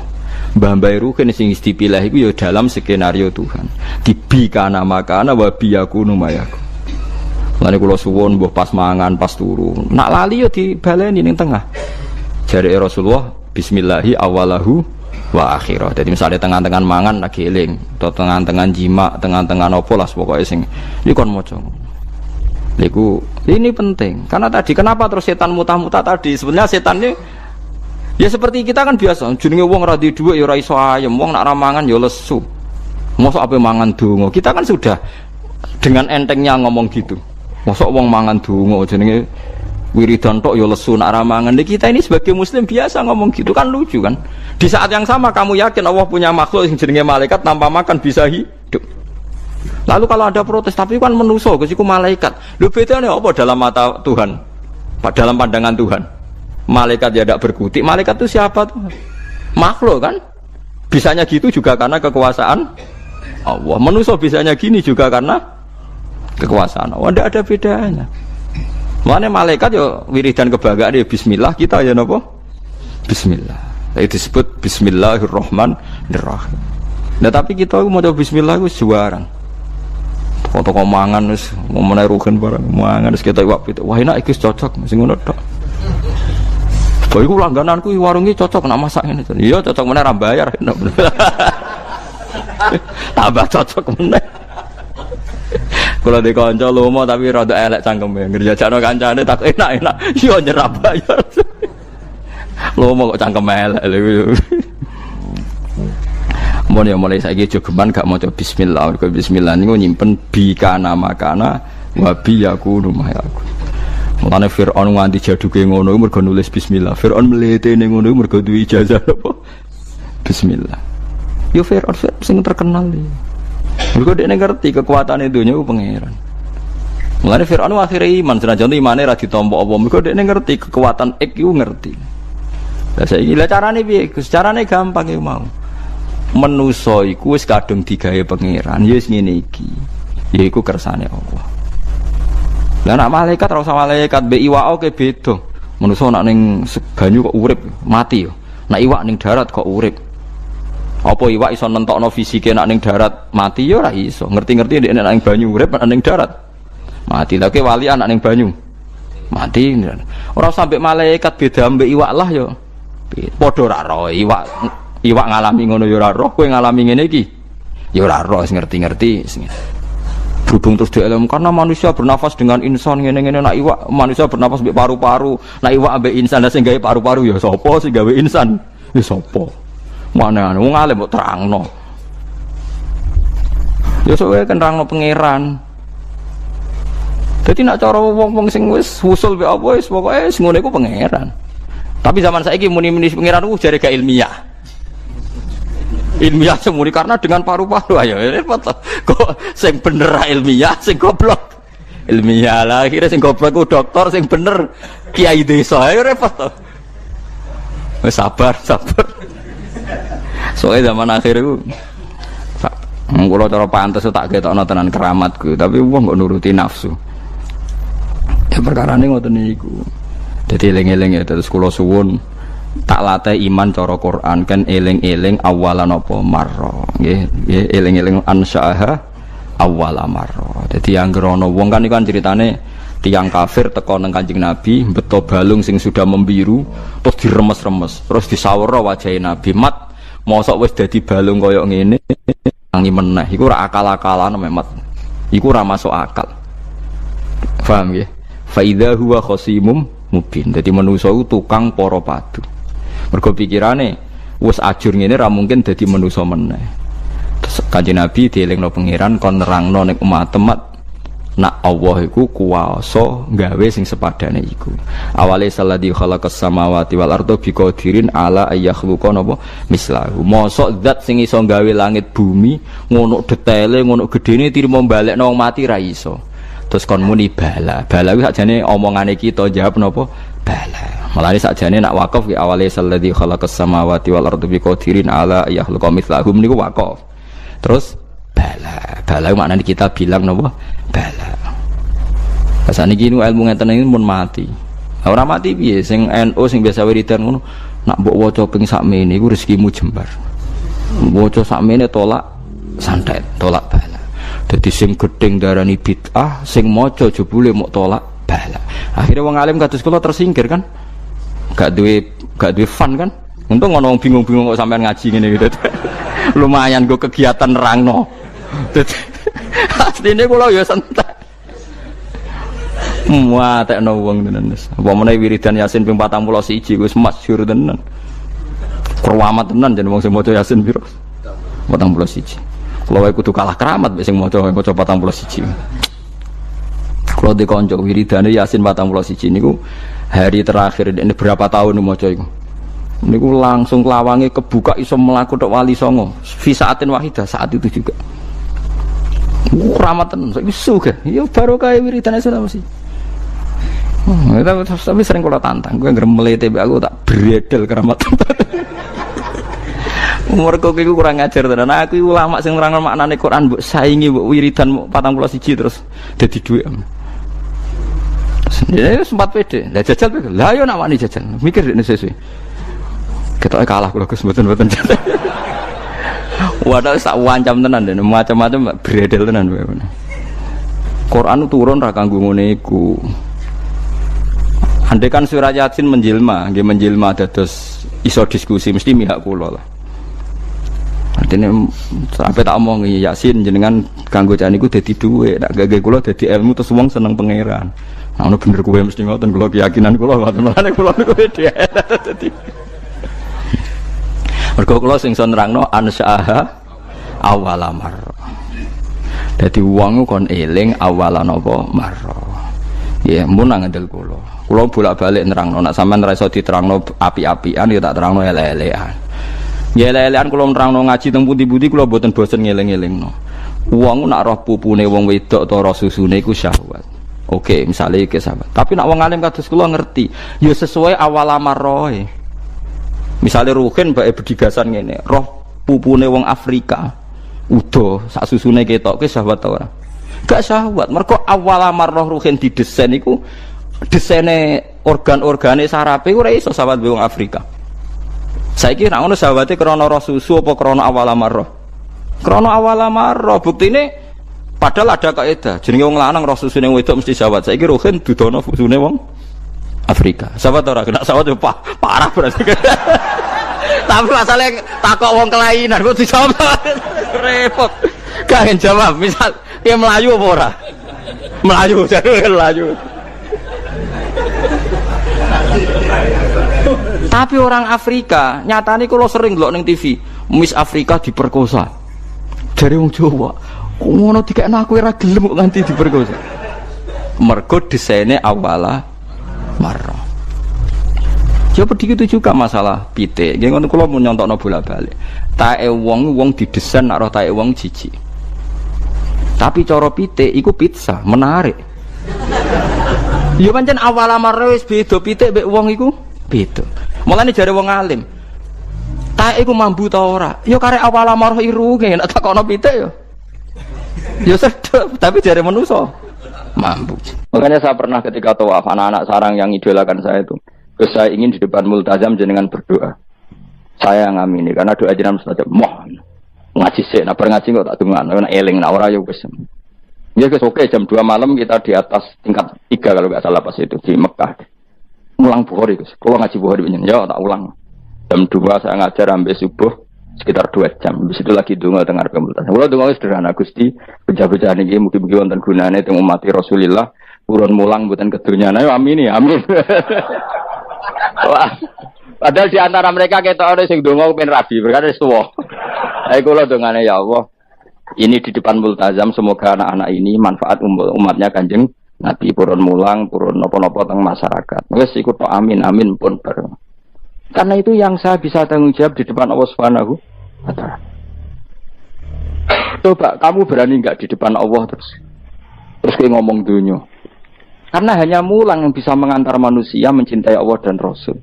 Mbah-mbah Ruhin sing dipilih iku ya dalam skenario Tuhan. Bi kana makana wa bi yakunu mayakun. Lane kula suwun mbuh pas mangan pas turu. Nak lali yo dibaleni ning tengah. Jare Rasulullah bismillahi awalahu wa akhirah. Jadi misalnya tengah-tengah mangan lagi eling, atau tengah-tengah jima, tengah-tengah opo lah pokoknya sing iki kon maca. Niku ini penting. Karena tadi kenapa terus setan mutah-mutah tadi? Sebenarnya setan ini ya seperti kita kan biasa, jenenge wong ra di dhuwit ya ora iso ayem, wong nak ra mangan ya lesu. Mosok ape mangan donga. Kita kan sudah dengan entengnya ngomong gitu. Mosok wong mangan donga jenenge wiridan tok ya lesu nak ra mangan. Kita ini sebagai muslim biasa ngomong gitu kan lucu kan. Di saat yang sama kamu yakin Allah punya makhluk yang jenenge malaikat tanpa makan bisa hidup. Lalu kalau ada protes tapi kan manusa kesiku malaikat. Lho bedane apa dalam mata Tuhan? Dalam pandangan Tuhan. Malaikat ya tidak berkutik. Malaikat itu siapa tuh? Makhluk kan? Bisanya gitu juga karena kekuasaan Allah. Manusa bisanya gini juga karena kekuasaan Allah. Tidak ada bedanya. Makanya malaikat ya wiridan kebanggaan ya bismillah, kita ya napa? Bismillah. Itu disebut bismillahirrahmanirrahim. Nah tapi kita mau coba bismillah itu juaran. Toko mangan wis ngomongane Ruhin barang mangan wis kita iwak pitik. Wah enak iki cocok sing ngono tok. Kok iku langgananku warung iki cocok nak masak ngene. Iya cocok meneh ra bayar. Tambah cocok meneh. Kalau di kanca lomo tapi rada elek cangkeme. Ngerjakno kancane tak enak-enak. Iya nyerap bayar. Lomo kok cangkem elek lho. Mulai saiki jogeman gak maca bismillah. Mergo bismillah niku nyimpen bi kana makana wa bi yakunu mayakun. Mulane Firaun nganti jaduke ngono mergo nulis bismillah. Firaun mletene ngono mergo duwe ijazah apa? Bismillah. Yo Firaun sing terkenal iki. Mergo dekne ngerti kekuatane donya ku pangeran. Mulane Firaun akhire iman senajan imane ra ditampa apa. Mergo dekne ngerti kekuatan iku ngerti. Lah saiki lha carane piye? Gus carane gampang iku mau. Manusa iku wis kadung digawe pangeran ya wis ngene iki yaiku kersane Allah. Lah nek malaikat ora usah malaikat mbek iwak oke beda. Manusa nek ning banyu kok urip mati yo. Nek iwak ning darat kok urip. Apa iwak iso nentokno fisike nek ning darat mati yo ora iso. Ngerti-ngerti nek ning banyu urip nek ning darat mati. Lah ke wali anak ning banyu mati. Ora sampe malaikat beda mbek iwak lah yo. Padha ora ro iwak ngalami ngono ya ora roh, kowe ngalami ngene iki ya ora roh, ngerti-ngerti berhubung terus dielem karena manusia bernafas dengan insan ngene-ngene. Nak iwak manusia bernafas mbek paru-paru, nak iwak mbek insan sing gawe paru-paru ya sapa sing gawe insan ya sapa mana wong alim kok terangno ya sok kan terangno pangeran. Dadi nak cara wong-wong sing wis usul mbek apa wis pokoke wis ngono iku pangeran. Tapi zaman saiki muni-muni pangeran ku jare gak ilmiah. Ilmiah semuri karena dengan paru-paru ayo repot kok sing bener ilmiah sing goblok ilmiah lah akhirnya sing goblok ku dokter sing bener kiai desa ayo repot to. Sabar soalnya zaman akhir itu kula cara pantes tak ketokno tenan keramatku tapi wong kok nuruti nafsu ya perkarane ngoten niku. Dadi eling-eling ya terus kula suwun tak latih iman cara Quran kan eling-eling awalan apa marra nggih eling-eling ansyaha awala marra. Dadi anggere ana wong kan iku kan critane tiyang kafir teko nang Kanjeng Nabi beto balung sing sudah membiru terus diremes-remes terus disawara wajahe Nabi mat mosok wis dadi balung kaya ngene tangi meneh iku ora akal-akalan memet iku ora masuk akal. Paham nggih? Fa idza huwa khasimum mubin. Dadi manusa iku tukang para padu. Mergo pikirane wis ajur ngene ra mungkin dadi manusa meneh. Terus Kanjeng Nabi dielingno pangeran kon nerangno nek umat-umat nak Allah iku kuwasa gawe sing sepadane iku. Awale salladzi khalaqas samawati wal arda biqadirin ala ayakhluqa napa mislahu. Mosok zat sing iso gawe langit bumi ngono detaile ngono gedene tirimo balekno wong mati ra iso. Terus kon muni bala. Bala ku sakjane omongane kita jawab napa? Bala. Malane sakjane nak wakaf ki awale salladzi khalaqas samawati wal ardi biqadirin ala yakhluqa mithlahum niku wakaf. Terus bala. Bala maknane kita bilang napa? Bala. Sakniki niku ilmu ngeten iki mun mati. Ora mati piye sing NU sing biasa wiridan ngono nak mbok waca ping sakmene iku rezekimu jembar. Waca sakmene tolak santet, tolak bala. Dadi sing gedeng darani bid'ah, sing maca jebule mok tolak bala. Akhire wong alim kados kula tersingkir kan. Gak duwe fun kan. Untung ono wong bingung-bingung kok sampean ngaji ngene gitu. Lumayan go kegiatan nerangno. Dadi asline kula ya santai. Wah, tekno wong tenan wis. Apa meneh wiridan Yasin ping 41 wis masyhur tenan. Keramat tenan jeneng wong sing maca Yasin piro? 41. Kalau aku kudu kalah keramat sing maca 41. Kalau di kanca wiridane Yasin 41 niku hari terakhir ini berapa tahun maca iku. Niku langsung lawange kebuka iso mlaku tok wali songo. Fi saatin wahidah saat itu juga. Keramat tenan saiki sugih. Ya barokah wiridane selama sih. Tapi sering kula tantang, gue ngremlete aku tak bredel keramat. Umurku iku kurang ngajar tenan. Aku ulama sing nerangno maknane Quran mbok saingi mbok wiridan 41 terus dadi dhuwit. Ya sempat pede. Lah jajal pede. Lah yo nak wani jajal. Mikir nek sesuk. Ketoke kalah kula Gus mboten-mboten. Wadah sak wancam tenan den, macam-macam bredel tenan kowe. Quran turun ra kanggo ngene iku. Andai kan surah Yasin menjelma, nggih menjelma dados iso diskusi mesti mihak kula lah. Artinya sampai tak omong Yasin jenengan kanggo jan niku dadi dhuwit, nak gage kula dadi ilmu terus wong seneng pangeran. Nah ono bener kowe mesti ngoten kula keyakinan kula ngoten mrene kula niku dadi. Mergo kula sing iso nerangno ansyaha awalamar. Dadi wong kon eling awalan apa marra. Ya mun ngandel kula. Kula bolak-balik nerangno nek sampean ora iso diterangno api-apian ya tak terangno elek-elekan. Ya elek-elekan kula nerangno ngaji teng pundi-pundi kula mboten bosen ngeling-elingno. Wong nak roh pupune wong wedok ta roh susune iku syahwat. Oke, misalnya iki sahabat. Tapi nak wong alim kados kula ngerti, ya sesuai awal amarroe. Misalnya Ruhin bae bedigasan ngene, roh pupune wong Afrika. Udo sak susune ketok ke syahwat ta ora? Gak syahwat. Mergo awal amarroh Ruhin didesain iku desaine organ-organe sarape ora iso sahabat wong Afrika. Saiki nek ngono sahabate krana roh susu apa krana awal amarroh? Krana awal amarroh. Buktine padahal ada kaidah. Jenenge wong lanang roh susune wedok mesti sahabat. Saiki Ruhin dudono susune wong Afrika. Sahabat ora kena sahabat parah berarti. Tapi masalahnya takok wong kelainan kok dijawab. Repot. Gak jawab. Misal dia Melayu apa ora? Melayu, jadi Melayu. Tapi orang Afrika, nyatane kalau sering ndelok ning TV, Miss Afrika diperkosa. Dari wong Jawa, kok ngono dikekno aku ora gelem kok nganti diperkosa. Mergo desaine awala marra. Ya begitu juga masalah pitik. Nggih ngono kula mun nyontokno bolak-balik. Tae wong didesain nek roh tae wong jijik. Tapi cara pitik iku pizza, menarik. Ya pancen awal amare wis beda pitik mek wong iku beda. Mulane jare wong alim. Tae iku mambu ta ora? Ya karek awal amare iru nek takono pitik ya. Ya sedep, tapi jare manusa mambu. Makanya saya pernah ketika tawaf anak-anak sarang yang idolakan saya itu, terus saya ingin di depan multazam jenengan berdoa. Saya ngamini karena doa jenengan saja mohon ngaji sik, nah ngaji kok tak dungan, nek eling nek ora ya wis. Ya guys, oke jam 2 malam kita di atas tingkat 3 kalau enggak salah pas itu di Mekah. Mulang Bukhari guys. Kalau ngaji Bukhari begini, ya tak ulang. Jam 2 saya ngajar sampai subuh sekitar 2 jam. Habis itu lagi donga dengar pemultasan. Kalau donga sederhana Gusti, bejah-bejah niki mugi-mugi wonten gunane teng umat Rasulillah, urun mulang mboten kedunyane. Amin ya, amin. Wah. Padahal di antara mereka ketokane sing donga pengen rabi, berkata tuwa. Ayo kula dongane ya Allah. Ini di depan multazam, semoga anak-anak ini manfaat umatnya Kanjeng Nabi, purun mulang, purun nopo-nopo teng masyarakat. Wes ikut tok amin amin pun bareng. Karena itu yang saya bisa tanggung jawab di depan Allah Subhanahu wa taala. Coba kamu berani enggak di depan Allah terus Terus dia ngomong dunia. Karena hanya mulang yang bisa mengantar manusia mencintai Allah dan Rasul.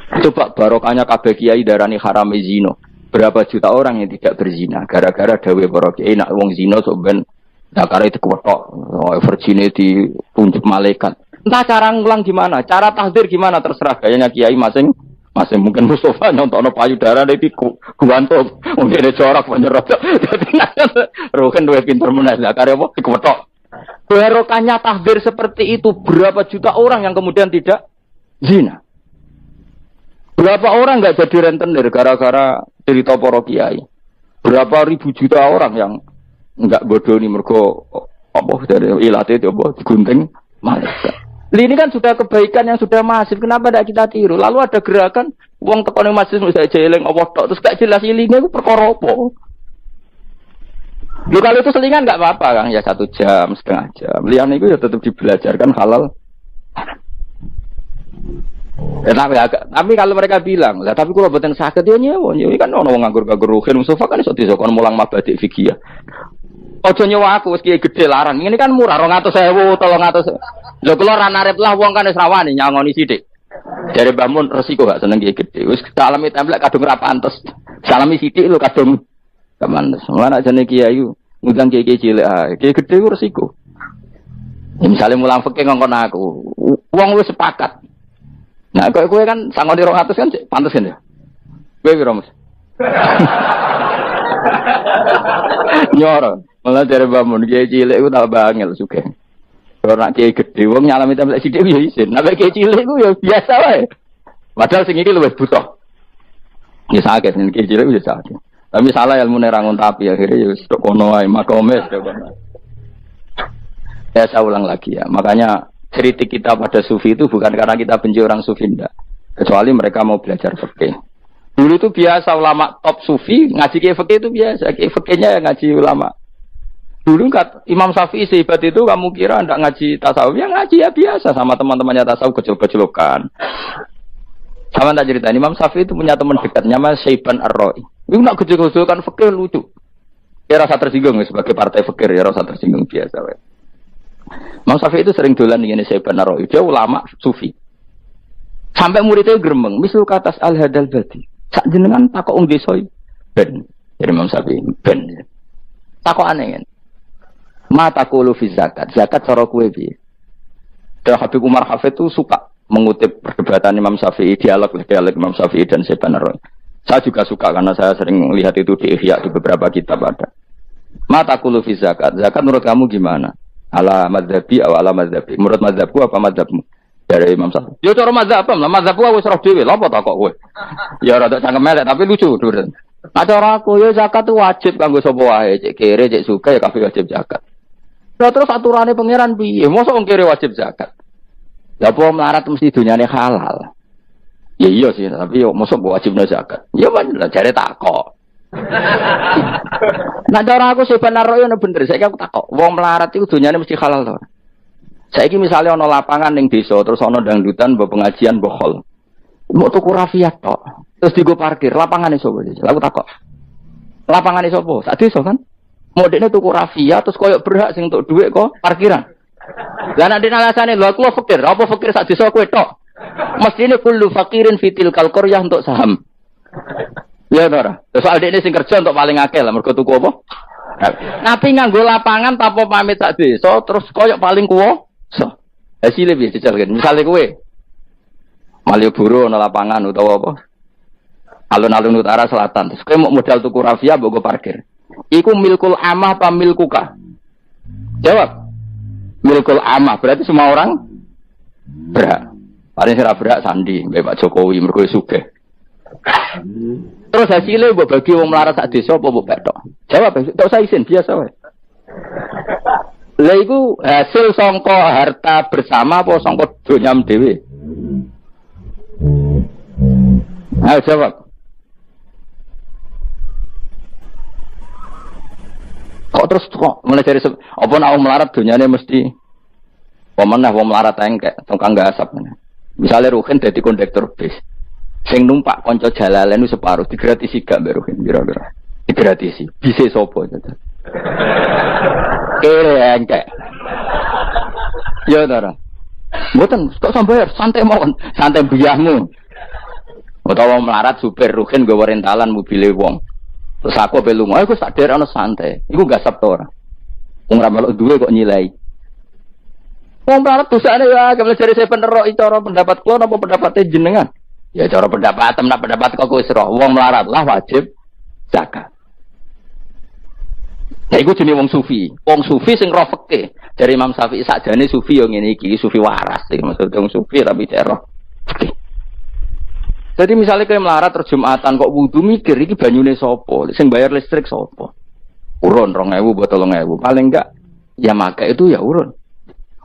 Coba barokahnya kabeh kiai darani haram zina. Berapa juta orang yang tidak berzina gara-gara dawe para kiai nak wong zina sok ben zakare dikewetok, virgine ditunjuk malaikat. Entah cara ngulang gimana, cara tahdir gimana terserah gayanya kiai masing mungkin Mustafa nyontokno payudara iki guanto mungkin corak penyerot. Dadi roken duwe pinter meneh zakare apa dikewetok. Barokahnya tahdir seperti itu berapa juta orang yang kemudian tidak zina. Berapa orang enggak jadi rentenir gara-gara cerita para kiai. Berapa ribu juta orang yang enggak bodoni mergo apa dari ilate itu apa digunting malaikat. Ini kan sudah kebaikan yang sudah masif. Kenapa tidak kita tiru? Lalu ada gerakan wong tekone masjid misalnya jeleng apa tok terus gak jelas ilinge ku perkara apa. Lu kalau itu selingan enggak apa-apa Kang, ya 1 jam, setengah jam. Liyane iku ya tetap dibelajarkan halal. Tapi kalau mereka bilang, lah tapi kalau boten sakit ya nyewa, kan ono wong nganggur-nganggur ruhin Mustafa kan iso disokon mulang mabadik fikih. Ojo nyewa aku wis kiye gedhe larang. Ini kan murah 200.000, 300. Lho kula ra narep lah wong kan wis rawani nyangoni sithik. Dari Mbah Mun resiko gak seneng kiye gedhe. Wis salami templek kadung ra pantes. Salami sithik lho kadung gak pantes. Mulane jane kiai ngundang kiye cilik ae. Kiye gedhe ku resiko. Ya, misalnya mulang fikih ngongkon aku, wong wis sepakat. Nah, kowe kan sangoni 200 kan pantes kan ya. Kowe piro, Mas? Nyoro, malah dari bangun kiai cilik ku tak bangel sugih. Ora nak kiai gedhe wong nyalami templek sithik ya isin. Nek kiai cilik ku ya biasa wae. Padahal sing iki luwih butuh. Ya sakit nek kiai cilik ya sakit. Tapi salah ilmune ra ngontapi akhirnya ya wis tok kono wae makome tok kono. Ya saya ulang lagi ya. Makanya kritik kita pada sufi itu bukan karena kita benci orang sufi enggak. Kecuali mereka mau belajar fikih. Dulu itu biasa ulama top sufi ngaji kiai fikih itu biasa. Kiai fikihnya yang ngaji ulama. Dulu kan Imam Syafi'i sehebat itu kamu kira enggak ngaji tasawuf? Ya ngaji ya biasa sama teman-temannya tasawuf kecil-kecilokan. Sama tak cerita Imam Syafi'i itu punya teman dekat namanya Syaiban Ar-Ra'i. Itu nak kecil-kecilokan fikih lucu. Ya rasa tersinggung sebagai partai fikih ya rasa tersinggung biasa. Imam Syafi'i itu sering dolan ngene Syaiban Ar-Ra'i. Dia ulama sufi. Sampai muridnya gremeng, misal katas al-hadal badi. Sak jenengan takok wong desa ben. Dari Imam Syafi'i ben. Takok aneh kan. Ma taqulu fi zakat. Zakat cara kowe piye? Dan Habib Umar Hafid itu suka mengutip perdebatan Imam Syafi'i, dialog Imam Syafi'i dan Syaiban Ar-Ra'i. Saya juga suka karena saya sering lihat itu di Ihya di beberapa kitab ada. Ma taqulu fi zakat. Zakat menurut kamu gimana? Ala madzhabi atau ala madzhabi. Menurut madzhabku apa madzhabmu? Dari Imam Syafi'i. Ya cara madzhab apa? Madzhabku wis roh dhewe. Lha apa tak kok kowe? Ya rada cangkem elek tapi lucu duren. Cara aku ya zakat itu wajib kanggo sapa wae, cek kere, cek suka ya kabeh wajib zakat. Lah terus aturane pangeran piye? Mosok wong kere wajib zakat. Lah apa melarat mesti dunyane halal. Ya iya sih, tapi yo mosok wajibna zakat. Ya men jare takok. Nah cara aku sebenarnya ono bener, saiki aku takok, wong melarat iku dunyane mesti halal to. Saiki misale ono lapangan ning desa terus ono dangdutan mbok pengajian mbok hol. Mbok tuku rafiat tok. Terus digo parkir, lapangane sapa iki? Aku takok. Lapangane sapa? Sak desa kan. Modene tuku rafiat terus koyo berhak sing entuk dhuwit kok parkiran. Lah nek dene alasane lho aku fakir, apa fakir sak desa kowe tok. Mestine kullu fakirin fitil qaryah untuk saham. Ya ora. Soal dekne sing kerja untuk paling akeh lah mergo tuku apa? Tapi nganggo lapangan tanpa pamit sak desa terus koyo paling kuwasa. Hasile piye dijalken? Misale kowe Malioboro ana lapangan utawa apa? Alun-alun utara selatan. Terus kowe mau modal tuku rafia mbok go parkir. Iku milkul amah apa milkuka? Jawab. Milkul amah berarti semua orang berhak. Paling sira berhak sandi mbek Pak Jokowi mergo sugih. Terus hasilnya mbok bagi wong melarat sak desa apa mbok petok? Jawab, tok usah isin biasa wae. Lha iku hasil sangka harta bersama apa sangka donyam dhewe? Ayo jawab. Kok terus kok mulai dari apa nek wong melarat donyane mesti pemenah wong melarat engkek tukang gasap. Misalnya Ruhin dadi kondektur bis. Sing numpak kanca jalalen itu separuh digratisi gak mbek Ruhin kira-kira. Digratisi. Bise sapa gitu. Engkek. Ya ta. Mboten kok sambayar santai mawon, santai biyahmu. Utawa melarat supir Ruhin nggawa rentalan mobile wong. Terus aku ape lunga, aku sak derek ana santai. Iku gasap to ora? Wong ra melok duwe kok nyilai. Wong melarat dosane ya kemel jare saya penerok cara pendapat kula napa pendapate jenengan? Ya cara pendapat temen pendapat kok wis roh. Wong melarat lah wajib zakat. Ya iku jenenge wong sufi. Wong sufi sing roh fikih. Dari Imam Syafi'i sakjane sufi yo ngene iki, sufi waras iki maksud wong sufi tapi cek roh fikih. Jadi misalnya kayak melarat terus Jumatan kok wudu mikir iki banyune sapa? Sing bayar listrik sapa? Urun 2.000 buat 3.000. Paling enggak ya maka itu ya urun.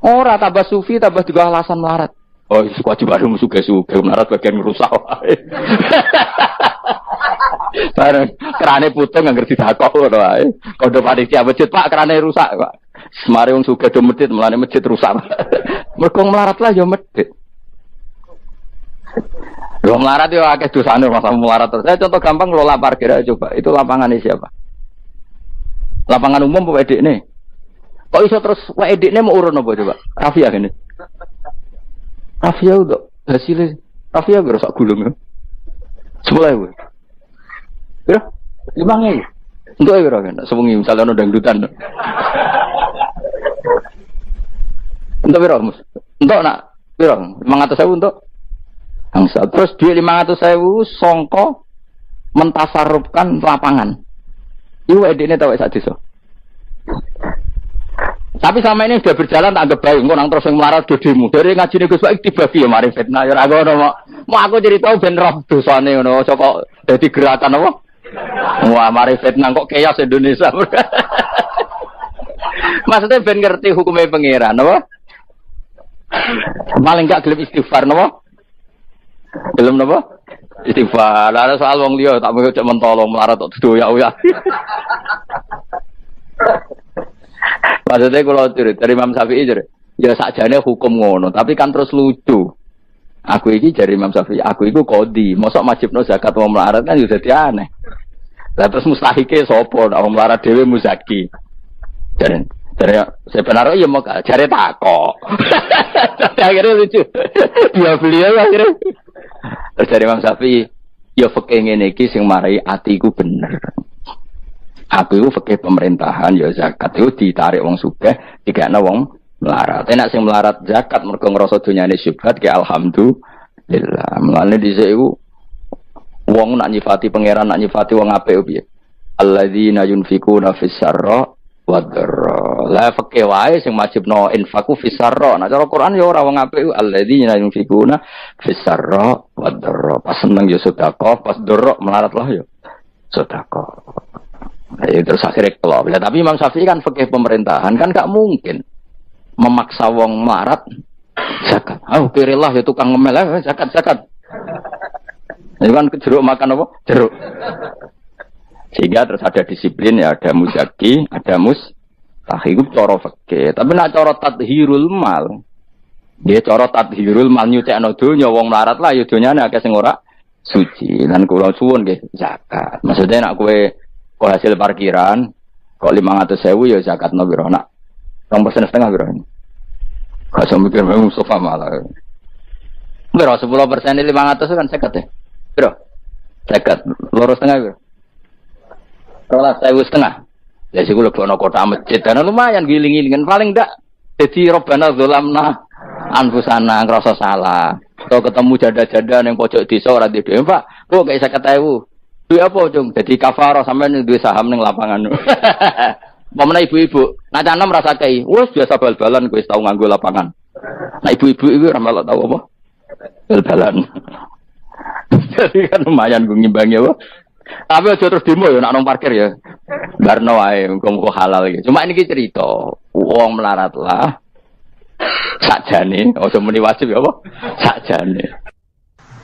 Ora tambah sufi tambah juga alasan melarat. Oh, kewajiban suge-suge melarat bagian rusak wae. Bareng kerane putung anggar didakok ngono wae. Kondo panitia masjid, Pak, kerane rusak, Pak. Semare wong sugih do medhit, mulane masjid rusak. Mergo melarat lah ya medhit. Lo melarat yo akeh dosane masa melarat terus. Saya contoh gampang ngelola parkir aja coba. Itu lapangannya siapa? Lapangan umum apa edikne? Kok iso terus wae edikne mau urun apa coba? Rafia kene. Rafia udah hasilnya. Rafia gue rusak gulung ya. 10.000. Kira 5.000. Untuk kira kan sewengi misalnya ono dangdutan. Untuk kira Mus. Untuk nak kira 500.000 untuk angsa. Terus duit 500.000 songko mentasarrufkan lapangan. Iku edine tau sak desa. Tapi sama ini sudah berjalan tak anggap baik. Engko nang terus sing melarat dodemu. Dari ngajine Gus Pak dibagi ya mari fitnah ya ora ngono mau aku cerita ben roh dosane ngono. Aja kok dadi gerakan apa? Wah mari fitnah kok chaos Indonesia. Maksudnya ben ngerti hukumnya pangeran apa? Paling enggak gelem istighfar napa? Belum napa? Istighfar. Lah soal wong liya tak mau cek mentolong melarat tok doyak-oyak. Maksudnya kalau dari Imam Syafi'i ya sakjane hukum ngono, tapi kan terus lucu. Aku iki dari Imam Syafi'i, aku iku qadhi, mosok majibno zakat wong melarat kan yo dadi aneh. Lah terus mustahike sapa? Wong melarat dhewe muzaki. Dari sebenarnya ya mau cari takok. Akhirnya lucu. Dia beliau akhirnya. Terus dari Imam Syafi'i, ya fikih ngene iki sing marai atiku bener. Aku itu fikih pemerintahan ya zakat itu ditarik wong sugih, dikekno wong melarat. Nek sing melarat zakat mergo ngrasa dunyane syubhat ki alhamdulillah. Mulane dhisik iku wong nak nyifati pangeran, nak nyifati wong apik piye? Alladzina yunfikuna fis sarra wadharra. La fikih wae sing wajibno infaku fis sarra. Nah cara Quran ya ora wong apik alladzina yunfikuna fis sarra wadharra. Pas seneng ya sedekah, pas dorok melarat lah ya sedekah. Terus akhirnya keluar. Tapi Imam Syafi'i kan fikih pemerintahan kan gak mungkin memaksa wong melarat zakat. Kirilah ya tukang ngemel zakat. Itu kan jeruk makan apa? Jeruk. Sehingga terus ada disiplin ya, ada muzaki, ada mustahik itu cara fikih. Tapi nak cara tadhirul mal. Dia cara tadhirul mal nyucekno donya wong melarat lah ya donyane akeh sing ora suci. Lan kula suwun nggih zakat. Maksudnya nak kowe kok hasil parkiran kok 500.000 ya zakatno piro nak 2,5% piro ini gak usah mikir Mustafa malah piro 10% 500 kan 50 ya piro 50 2,5 piro 2,5 ya sih gue lebih ada kota masjid dan lumayan giling-gilingan paling enggak jadi Rabbana dzolamna anfusana ngerasa salah atau ketemu janda-janda yang pojok desa ora di dhewe Pak kok kayak 50.000 duit apa cung? Jadi kafarah sampai nih duit saham neng lapangan. Pemenang ibu-ibu, nak canam merasa kei, wes biasa bal-balan, gue tahu nganggo lapangan. Nah ibu-ibu itu ramal tahu apa? Bal-balan. Jadi kan lumayan gue ngimbangi apa? Tapi aja terus demo ya, nak nong parkir ya. Barno ae, muka halal gitu. Cuma ini cerita, uang melarat lah. Sakjane, ojo muni wajib ya apa? Sakjane.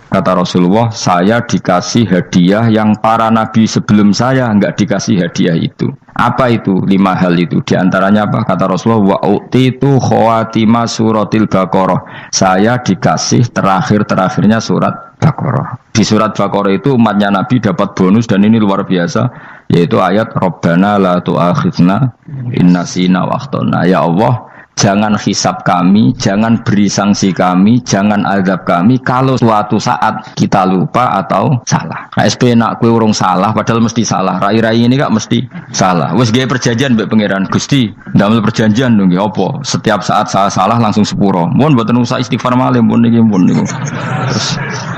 Kata Rasulullah, saya dikasih hadiah yang para nabi sebelum saya enggak dikasih hadiah itu. Apa itu? 5 hal itu. Di antaranya apa? Kata Rasulullah, wa utitu khawatima suratil Baqarah. Saya dikasih terakhir-terakhirnya surat Baqarah. Di surat Baqarah itu umatnya Nabi dapat bonus dan ini luar biasa. yaitu ayat Rabbana la tu'akhidna in nasina wa akhtana. Ya Allah, jangan hisab kami, jangan beri sanksi kami, jangan azab kami kalau suatu saat kita lupa atau salah. SP nak kowe urung salah padahal mesti salah. Rai-rai ini gak mesti salah. Wis gawe perjanjian mbek pangeran Gusti, ndamel perjanjian lho nggih apa? Setiap saat saya salah langsung sepuro. Mun mboten usah istighfar malih mun niki mun niku.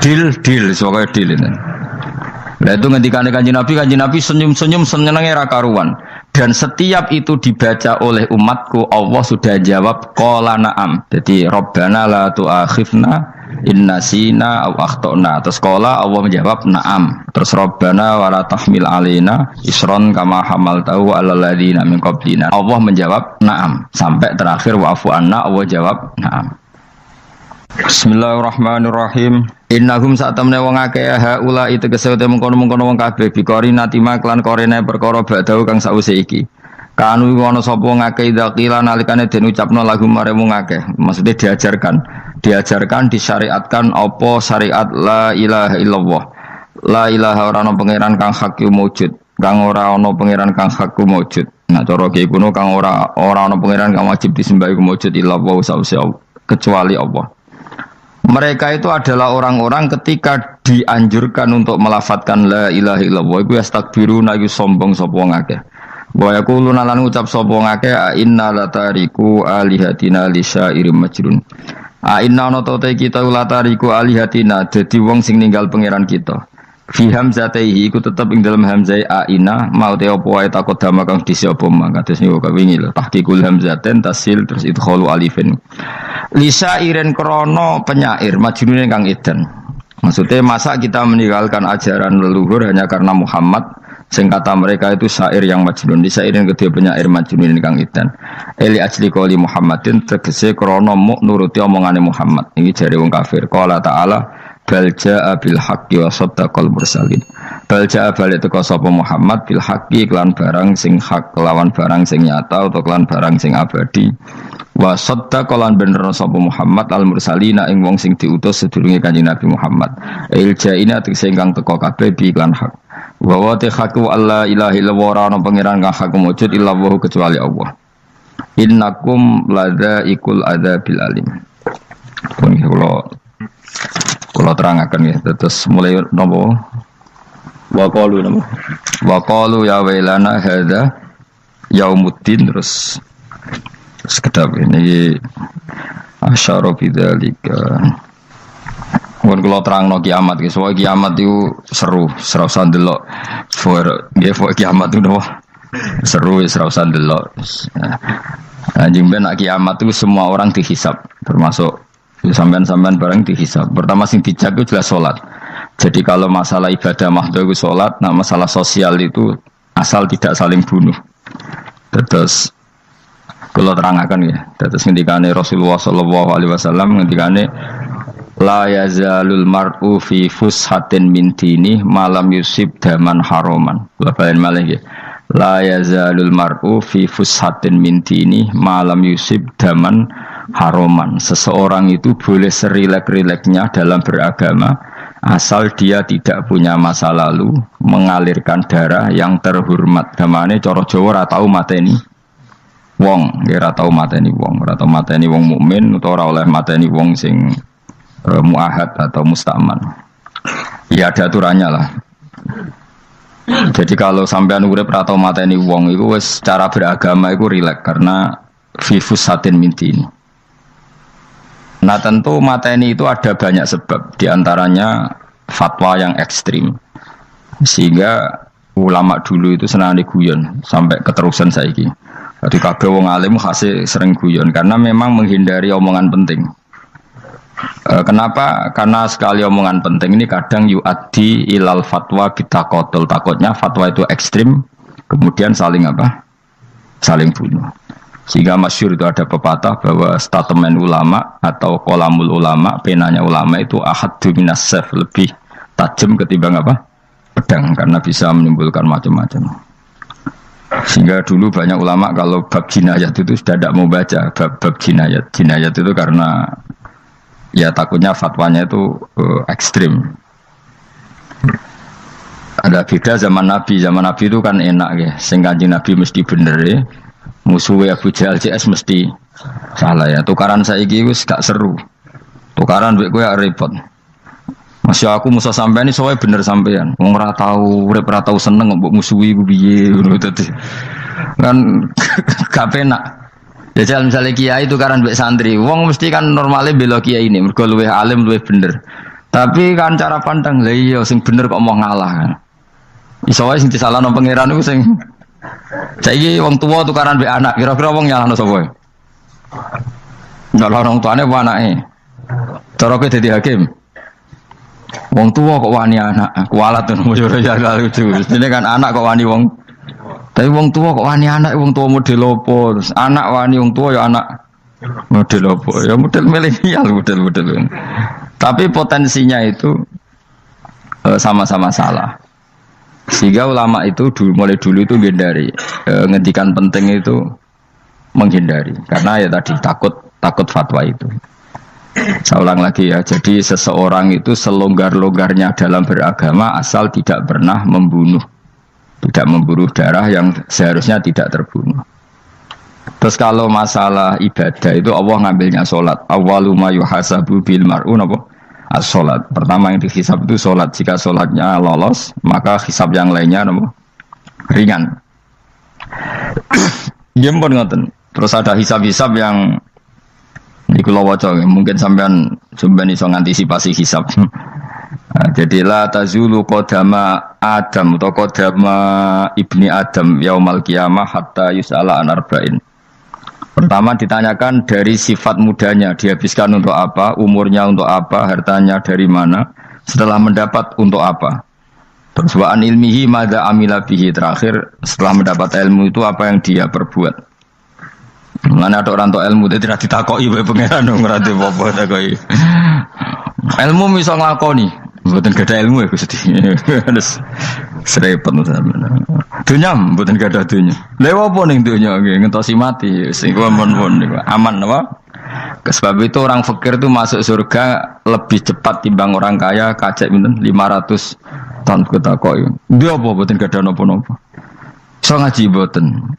Deal soalnya deal ini. Lah itu ngendikane Kanjeng Nabi senyum-senyum senenge ra karuan. Dan setiap itu dibaca oleh umatku, Allah sudah jawab qala na'am. Jadi Rabbana la tu'akhifna in nasina aw akhtana. Terus qala Allah menjawab na'am. Terus Rabbana wa la tahmil alaina isron kama hamaltahu 'alal ladzina min qablina. Allah menjawab na'am sampai terakhir wa'fu anna, Allah jawab na'am. Bismillahirrahmanirrahim. Innahum satamne wong akeh haula itu kesete mengkono-mengkono wong kabeh bikori natima klan korene perkara badau kang sause iki. Kanu ana sapa wong akeh dzakila nalikane den ucapno lagu mare wong akeh. Maksudnya diajarkan disyariatkan apa syariat la ilaha illallah. La ilaha ora ana pangeran kang hak wujud, kang ora ana pangeran kang hak wujud. Nah cara ki kuno kang ora ana pangeran kang wajib disembah wujud illallah sause kecuali Allah. Mereka itu adalah orang-orang ketika dianjurkan untuk melafadzkan la ilaha illallah iku astakbiruna iku sombong sapa wong akeh. Wa yaquluna lan ucap sapa wong akeh inna latariku alihatina li syairim majnun. Inna ana te kita latariku alihatina dadi wong sing ninggal pangeran kita. Fi hamzatihi iku tetep ing dalam hamzah aina mau te apa wae takut dama kang disi apa mangkates niku kawingi lho tahqiqul hamzaten tasil terus idkhalu alifin. Lisa iren krono penyair majnun kang edan. Maksudnya masa kita meninggalkan ajaran leluhur hanya karena Muhammad, sing kata mereka itu syair yang majnun. Lisa iren kedua penyair majnun kang edan. Eli ajli qouli Muhammadin tegese krono muk nuruti omongane Muhammad. Ini jare wong kafir. Qala ta'ala bal jaa bil haqqi wa saddaqal mursalin. Bal jaa balik teko sapa Muhammad bil haqqi kelan barang sing hak lawan barang sing nyata utawa kelan barang sing abadi. Wa saddaqalan bener sapa Muhammad al mursalina ing wong sing diutus sedurunge Kanjeng Nabi Muhammad. Il jaina tegese ingkang teko kabeh bi iklan hak. Wa wa haqqu alla ilaha illallah ana pangeran kang hak wujud illallah kecuali Allah. Innakum ladzaikul adzabil alim. Pun kula terangaken ya terus mulai napa wa qalu ya wailana hadza yaumuddin terus sekedap ini asyara bidzalika. Mun kula terangno kiamat iki, soal kiamat itu seru, ora usah ndelok. Nggih, kiamat itu seru wis ora usah ndelok. Anjing ben kiamat itu semua orang dihisab, termasuk sampean-sampean barang dihisab. Pertama sing dicek itu jelas salat. Jadi kalau masalah ibadah mahdhu itu salat, nah masalah sosial itu asal tidak saling bunuh. Terus kalau terangkan ya, terus ngendikane Rasulullah sallallahu alaihi wasallam ngendikane la yazalul mar'u fi fushatin min dini malam yusib daman haroman. Bapak malih ya. La yazalul mar'u fi fushatin min dini malam yusib daman haroman. Seseorang itu boleh serilek-rileknya dalam beragama asal dia tidak punya masa lalu mengalirkan darah yang terhormat. Damane cara Jawa ora tau mateni wong, ora tau mateni wong, ora tau mateni wong mukmin utawa ora oleh mateni wong sing muahad atau musta'man. Ya ada aturannya lah. Jadi kalau sampean urip ora tau mateni wong iku wis cara beragama iku rileks karena fi fusatin minti ini. Nah tentu mateni itu ada banyak sebab, diantaranya fatwa yang ekstrim, sehingga ulama dulu itu senang diguyon sampai keterusan saiki. Jadi kabeh wong alim khase sering guyon karena memang menghindari omongan penting. Kenapa? Karena sekali omongan penting ini kadang yu'addi ilal fatwa bitaqatul, takutnya fatwa itu ekstrim, kemudian saling apa? Saling bunuh. Sehingga masyhur itu ada pepatah bahwa statement ulama atau kolamul ulama, penanya ulama itu ahaddu minas sayf, lebih tajam ketimbang apa? Pedang, karena bisa menimbulkan macam-macam. Sehingga dulu banyak ulama kalau bab jinayat itu sudah tidak mau baca bab jinayat. Jinayat itu karena ya takutnya fatwanya itu ekstrim. Ada beda zaman Nabi itu kan enak ya. Sing Kanjeng Nabi mesti bener ya. Musuhnya Abu Jahal CS mesti salah ya. Tukaran saiki wis gak seru. Tukaran duit kowe repot. Masih aku musuh sampean ini soalnya bener sampean. Wong ora tau urip ora tau seneng mbok musuhi ku piye ngono dadi. Kan gak penak. Jajal misalnya kiai tukaran mbek santri, wong mesti kan normalnya bela kiai ini, mergo luwih alim luwih bener. Tapi kan cara pandang lha iya sing bener kok mau ngalah kan. Iso wae sing disalahno pangeran iku sing saiki wong tuwa tukaran mbek anak, kira-kira wong nyalahno sapa? Ndak orang tuane apa anake? Cara kowe dadi hakim. Wong tua kok wani anak, kualat tuh yo ya lucu. Ini kan anak kok wani wong. Tapi wong tua kok wani anak, wong tua model opo? Terus anak wani wong tua ya anak model opo? Ya model milenial model. Tapi potensinya itu sama-sama salah. Sehingga ulama itu mulai dulu itu menghindari ngendikan penting itu menghindari karena ya tadi takut fatwa itu. Saya ulang lagi ya, jadi seseorang itu selonggar-longgarnya dalam beragama asal tidak pernah membunuh, tidak memburu darah yang seharusnya tidak terbunuh. Terus kalau masalah ibadah itu Allah ngambilnya sholat. Awwalu ma yuhasabu bil mar'u napa? As-sholat. Pertama yang dihisab itu sholat. Jika sholatnya lolos, maka hisab yang lainnya napa? Ringan. Gempon ngoten. Terus ada hisab-hisab yang ini kula waca mungkin sampean iso ngantisipasi hisab. Jadi la tazulu qadama Adam atau qadama ibni Adam yaumal qiyamah hatta yus'ala an arba'in. Pertama ditanyakan dari sifat mudanya, dihabiskan untuk apa, umurnya untuk apa, hartanya dari mana, setelah mendapat untuk apa. Terus wa an ilmihi madza amila bihi, terakhir setelah mendapat ilmu itu apa yang dia perbuat. Mana ada orang tua ilmu dia tidak ditakoki bae pangeran ora apa-apa takoki. Ilmu iso nglakoni, mboten gadah ilmu ya Gusti. Terus serepet sampeyan. Dunya mboten gadah dunya. Lha apa ning dunya nggih ngentosi mati sing aman apa? Sebab itu orang fakir itu masuk surga lebih cepat timbang orang kaya kacek pinten 500 tahun ketakoki. Dia apa mboten gadah napa-napa. So ngaji mboten.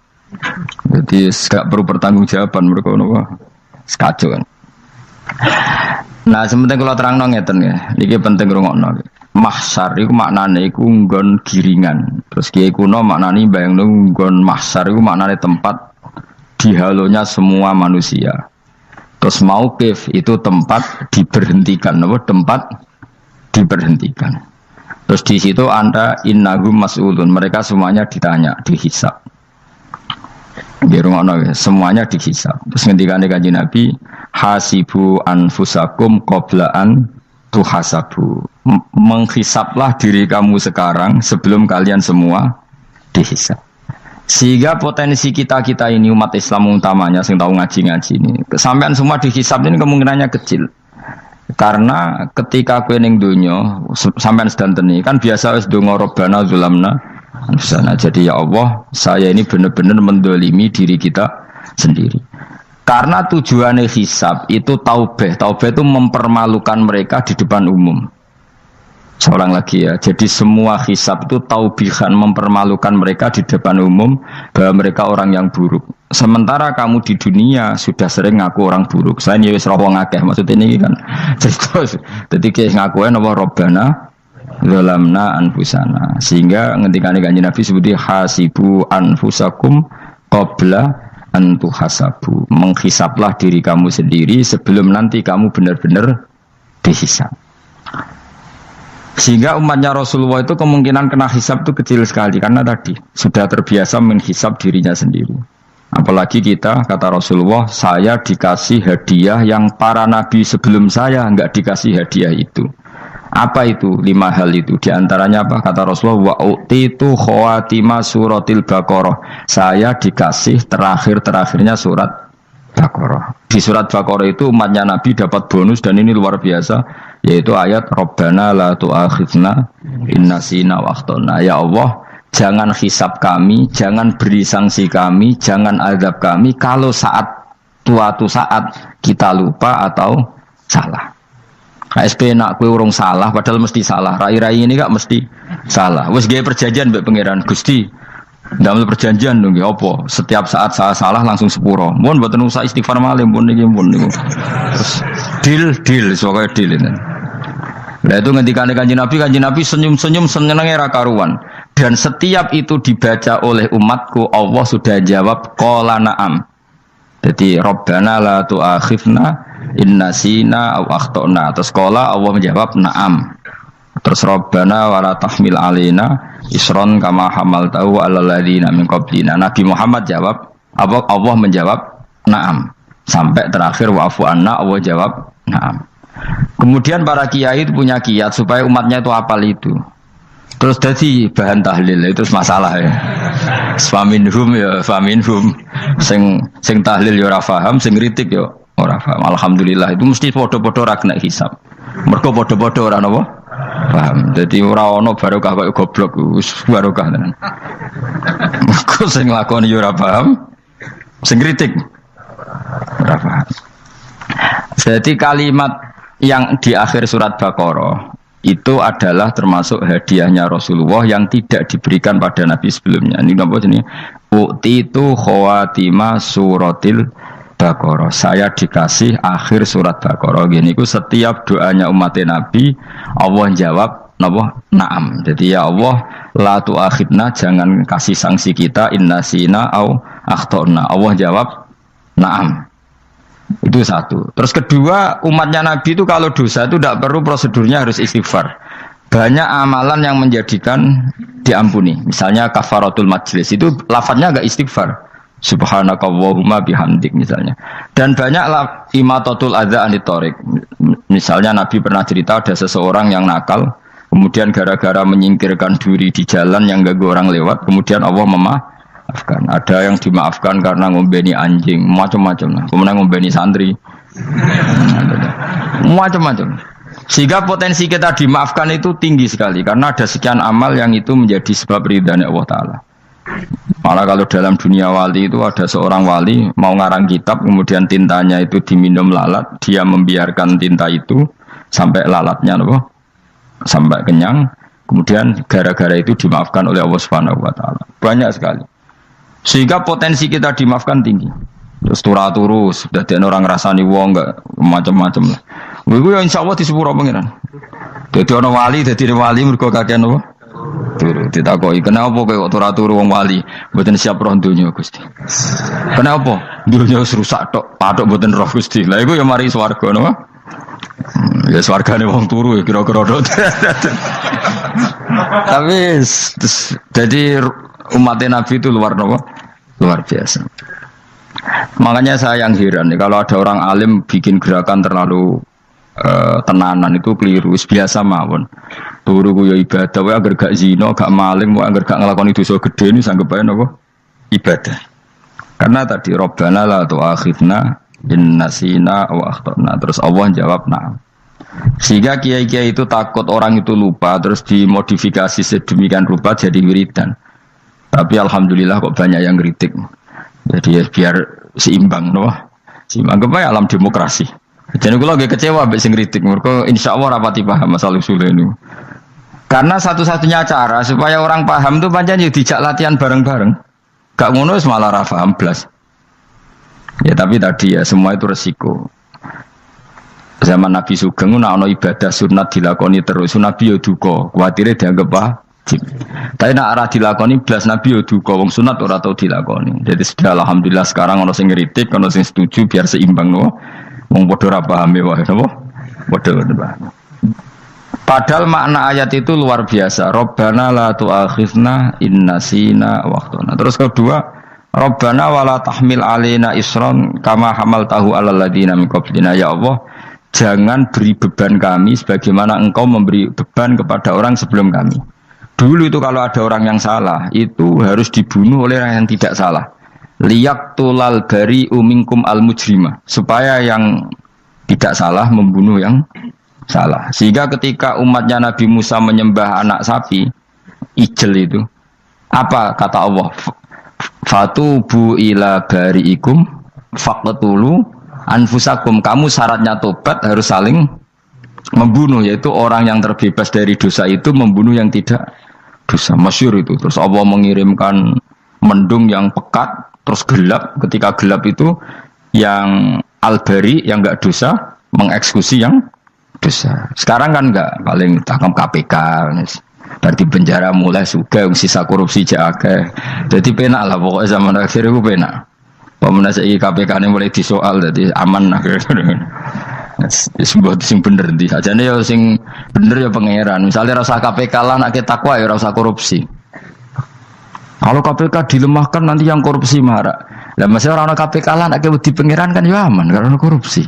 Jadi gak perlu pertanggungjawaban mereka nopo sekacau kan. Nah sementing kalau terang ngeten ya, ini penting rungokno. Mahsyar itu maknane iku nggon giringan. Terus kiai kuno maknane bayangno nggon mahsyar itu maknane tempat dihalonya semua manusia. Terus mauqif itu tempat diberhentikan, nopo tempat diberhentikan. Terus di situ Anda innahum mas'ulun, mereka semuanya ditanya, dihisab. Semuanya dihisab. Terus ngendikane Kanjeng Nabi, hasibu anfusakum qabla an tuhasabu. Menghisablah diri kamu sekarang sebelum kalian semua dihisab. Sehingga potensi kita ini umat Islam utamanya sing tahu ngaji-ngaji ini, sampean semua dihisab ini kemungkinannya kecil. Karena ketika kowe ning donya sampean sedantene kan biasa wis donga Rabbana zulamna sana. Jadi ya Allah, saya ini benar-benar mendolimi diri kita sendiri. Karena tujuannya hisab itu taubah. Taubah itu mempermalukan mereka di depan umum. Seorang lagi ya. Jadi semua hisab itu taubihan, mempermalukan mereka di depan umum bahwa mereka orang yang buruk. Sementara kamu di dunia sudah sering ngaku orang buruk. Saya ini wis roh wong akeh maksudnya ini kan. Jadi kayak ngakuin apa Rabbana zalamna anfusana, sehingga ngendikane Kanjeng Nabi sebuti hasibu anfusakum qabla an tuhasabu. Menghisablah diri kamu sendiri sebelum nanti kamu benar-benar dihisab. Sehingga umatnya Rasulullah itu kemungkinan kena hisab itu kecil sekali karena tadi sudah terbiasa menghisab dirinya sendiri. Apalagi kita, kata Rasulullah, saya dikasih hadiah yang para nabi sebelum saya enggak dikasih hadiah itu. Apa itu? 5 hal itu. Di antaranya apa? Kata Rasulullah, wa utitu khawatima suratil Baqarah. Saya dikasih terakhir-terakhirnya surat Baqarah. Di surat Baqarah itu umatnya Nabi dapat bonus dan ini luar biasa, yaitu ayat Rabbana la tu'akhidna in nasina wa akhtana. Ya Allah, jangan hisab kami, jangan beri sanksi kami, jangan azab kami kalau suatu saat kita lupa atau salah. KSP nak kue urung salah, padahal mesti salah. Rai-rai ini gak mesti salah. Wes gawe perjanjian mbek pangeran Gusti. Dalam perjanjian dong, apa? Setiap saat saya salah langsung sepuro. Mohon buatan usah istighfar malih, mohon niki mohon niku. Terus deal, soalnya deal ini. Nah itu ngendikan kanjeng Nabi senyum-senyum senengnya ra karuan. Dan setiap itu dibaca oleh umatku, Allah sudah jawab qala na'am. Jadi Rabbana la tu'akhifna in nasina aw akhtana. Terus qala Allah menjawab na'am. Terus Rabbana wala tahmil alaina isron kama hamaltahu alal ladzina min qablina. Nabi Muhammad jawab, Allah menjawab na'am. Sampai terakhir wa'fu anna, Allah jawab na'am. Kemudian para kiai itu punya kiat supaya umatnya itu hafal itu. Terus jadi bahan tahlil itu masalah ya. Faminhum ya faminhum. Sing tahlil ya ora paham, sing kritik ya ora paham. Alhamdulillah itu mesti padha-padha ra kena hisab. Mergo padha-padha ora napa? Paham. Jadi ora ono barokah kaya goblok wis barokah tenan. Mergo sing lakoni ya ora paham, sing kritik ora paham. Jadi kalimat yang di akhir surat Baqarah itu adalah termasuk hadiahnya Rasulullah yang tidak diberikan pada Nabi sebelumnya. Ini apa ini? U'titu khawatima suratil Baqarah. Saya dikasih akhir surat Baqarah. Gini ku setiap doanya umat Nabi Allah jawab napa? Naam. Jadi ya Allah la tu'akhidna, jangan kasih sanksi kita innasina au akhtana. Allah jawab naam. Itu satu. Terus kedua, umatnya Nabi itu kalau dosa itu tidak perlu prosedurnya harus istighfar. Banyak amalan yang menjadikan diampuni. Misalnya kafaratul majlis itu lafadznya agak istighfar. Subhanakallahumma bihamdik misalnya. Dan banyak imatatul adza anit thoriq. Misalnya Nabi pernah cerita ada seseorang yang nakal, kemudian gara-gara menyingkirkan duri di jalan yang ganggu orang lewat, kemudian Allah memaafkan. Ada yang dimaafkan karena ngombeni anjing, macam-macam. Kemudian ngombeni santri, macam-macam. Sehingga potensi kita dimaafkan itu tinggi sekali karena ada sekian amal yang itu menjadi sebab ridhanya Allah Ta'ala. Malah kalau dalam dunia wali itu ada seorang wali mau ngarang kitab, kemudian tintanya itu diminum lalat, dia membiarkan tinta itu sampai lalatnya sampai kenyang, kemudian gara-gara itu dimaafkan oleh Allah Subhanahu Wa Ta'ala. Banyak sekali. Sehingga potensi kita dimaafkan tinggi. Terus turu sudah ada orang rasani wong enggak macam-macam lah. Iku ya insyaallah disepuro pangeran. Dadi ana wali, mergo kakean apa? Turu ditakoki, "Kenapa kowe kok turu wong wali? Mboten siap roh donya, Gusti." "Kenapa?" "Donya wis rusak tok, patok mboten roh, Gusti." Lah iku ya mari swarga napa? Ya swargane wong turu ya kira-kira tok. Tapi jadi umat Nabi itu luar biasa. Makanya saya yang heran nih, kalau ada orang alim bikin gerakan terlalu tenanan itu keliru. Biasa mawon. Turu ku ya ibadah, wae agar gak zina, gak maling, wae agar gak nglakoni dosa gede ini sanggep ae napa? Ibadah. Karena tadi Rabbana la tu'akhidna in nasina wa akhtana. Terus Allah jawab na'am. Sehingga kiai-kiai itu takut orang itu lupa, terus dimodifikasi sedemikian rupa jadi wiridan. Tapi alhamdulillah kok banyak yang kritik. Jadi ya biar seimbang, no? Seimbang kepada alam demokrasi. Jadi kalau lagi kecewa mbek sing kritik, mergo insyaallah rapati paham masalah usul ini. Karena satu-satunya cara supaya orang paham itu pancen yo dijak latihan bareng-bareng. Gak ngono wis malah ra paham blas. Ya tapi tadi ya semua itu resiko. Zaman Nabi Sugeng ana ibadah sunat dilakoni terus, Nabi yo duka, kuwatire dianggap wajib. Tapi nak arah dilakoni belas Nabi yo duka, wong sunat ora tau dilakoni. Jadi sudah alhamdulillah sekarang ana sing ngritik, ana sing setuju biar seimbang no. Wong padha ora paham wae napa? Padha paham. Padahal makna ayat itu luar biasa. Rabbana la tu'akhizna in nasina wa akhtana. Terus kedua, Rabbana wala tahmil alaina isron kama hamaltahu alal ladzina min qablina. Ya Allah, jangan beri beban kami sebagaimana Engkau memberi beban kepada orang sebelum kami. Dulu itu kalau ada orang yang salah, itu harus dibunuh oleh orang yang tidak salah. Liyaqtulal bari'u minkum al-mujrima, supaya yang tidak salah membunuh yang salah. Sehingga ketika umatnya Nabi Musa menyembah anak sapi, ijel itu, apa kata Allah? Fatubu ila bari'ikum faqtulu anfusakum. Kamu syaratnya tobat harus saling Membunuh yaitu orang yang terbebas dari dosa itu membunuh yang tidak dosa. Masyhur itu. Terus Allah mengirimkan mendung yang pekat terus gelap. Ketika gelap itu yang al-bari yang enggak dosa mengeksekusi yang dosa. Sekarang kan enggak, paling tangkap KPK. Berarti penjara mulai suka sisa korupsi jaga. Jadi penak lah pokoknya zaman akhir itu penak. Pemenang saiki KPK ini mulai disoal jadi aman akhirnya. Sebuah sing bener di aja nih ya sing bener ya pangeran. Misalnya rasa KPK lah nak takwa ya rasa korupsi. Kalau KPK dilemahkan nanti yang korupsi marah. Lah masih orang KPK lah nak di pangeran kan ya aman karena korupsi.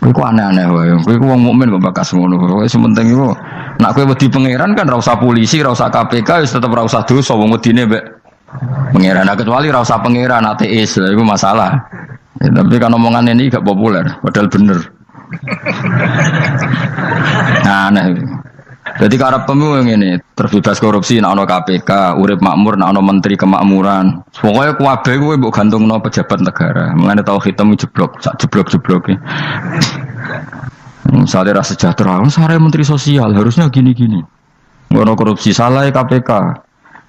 Iku aneh-aneh wae. Iku wong mukmin kok bakas ngono. Wis penting iku nak kowe wedi pangeran kan ora usah polisi, ora usah KPK, wis tetep ora usah dosa wong wedine mbek pangeran. Nah, kecuali ora usah pangeran ateis, lha iku masalah. Ya, tapi kan omongan ini gak populer, padahal bener. Nah, aneh. Jadi karena pemilu yang ini terbebas korupsi, nak ono KPK, urip makmur, nak ono menteri kemakmuran. Pokoknya kuabe gue buat gantung no pejabat negara. Mengenai tahu hitam jeblok, sak jeblok. Misalnya rasa sejahtera, saya menteri sosial harusnya gini-gini. Ngono korupsi salah KPK.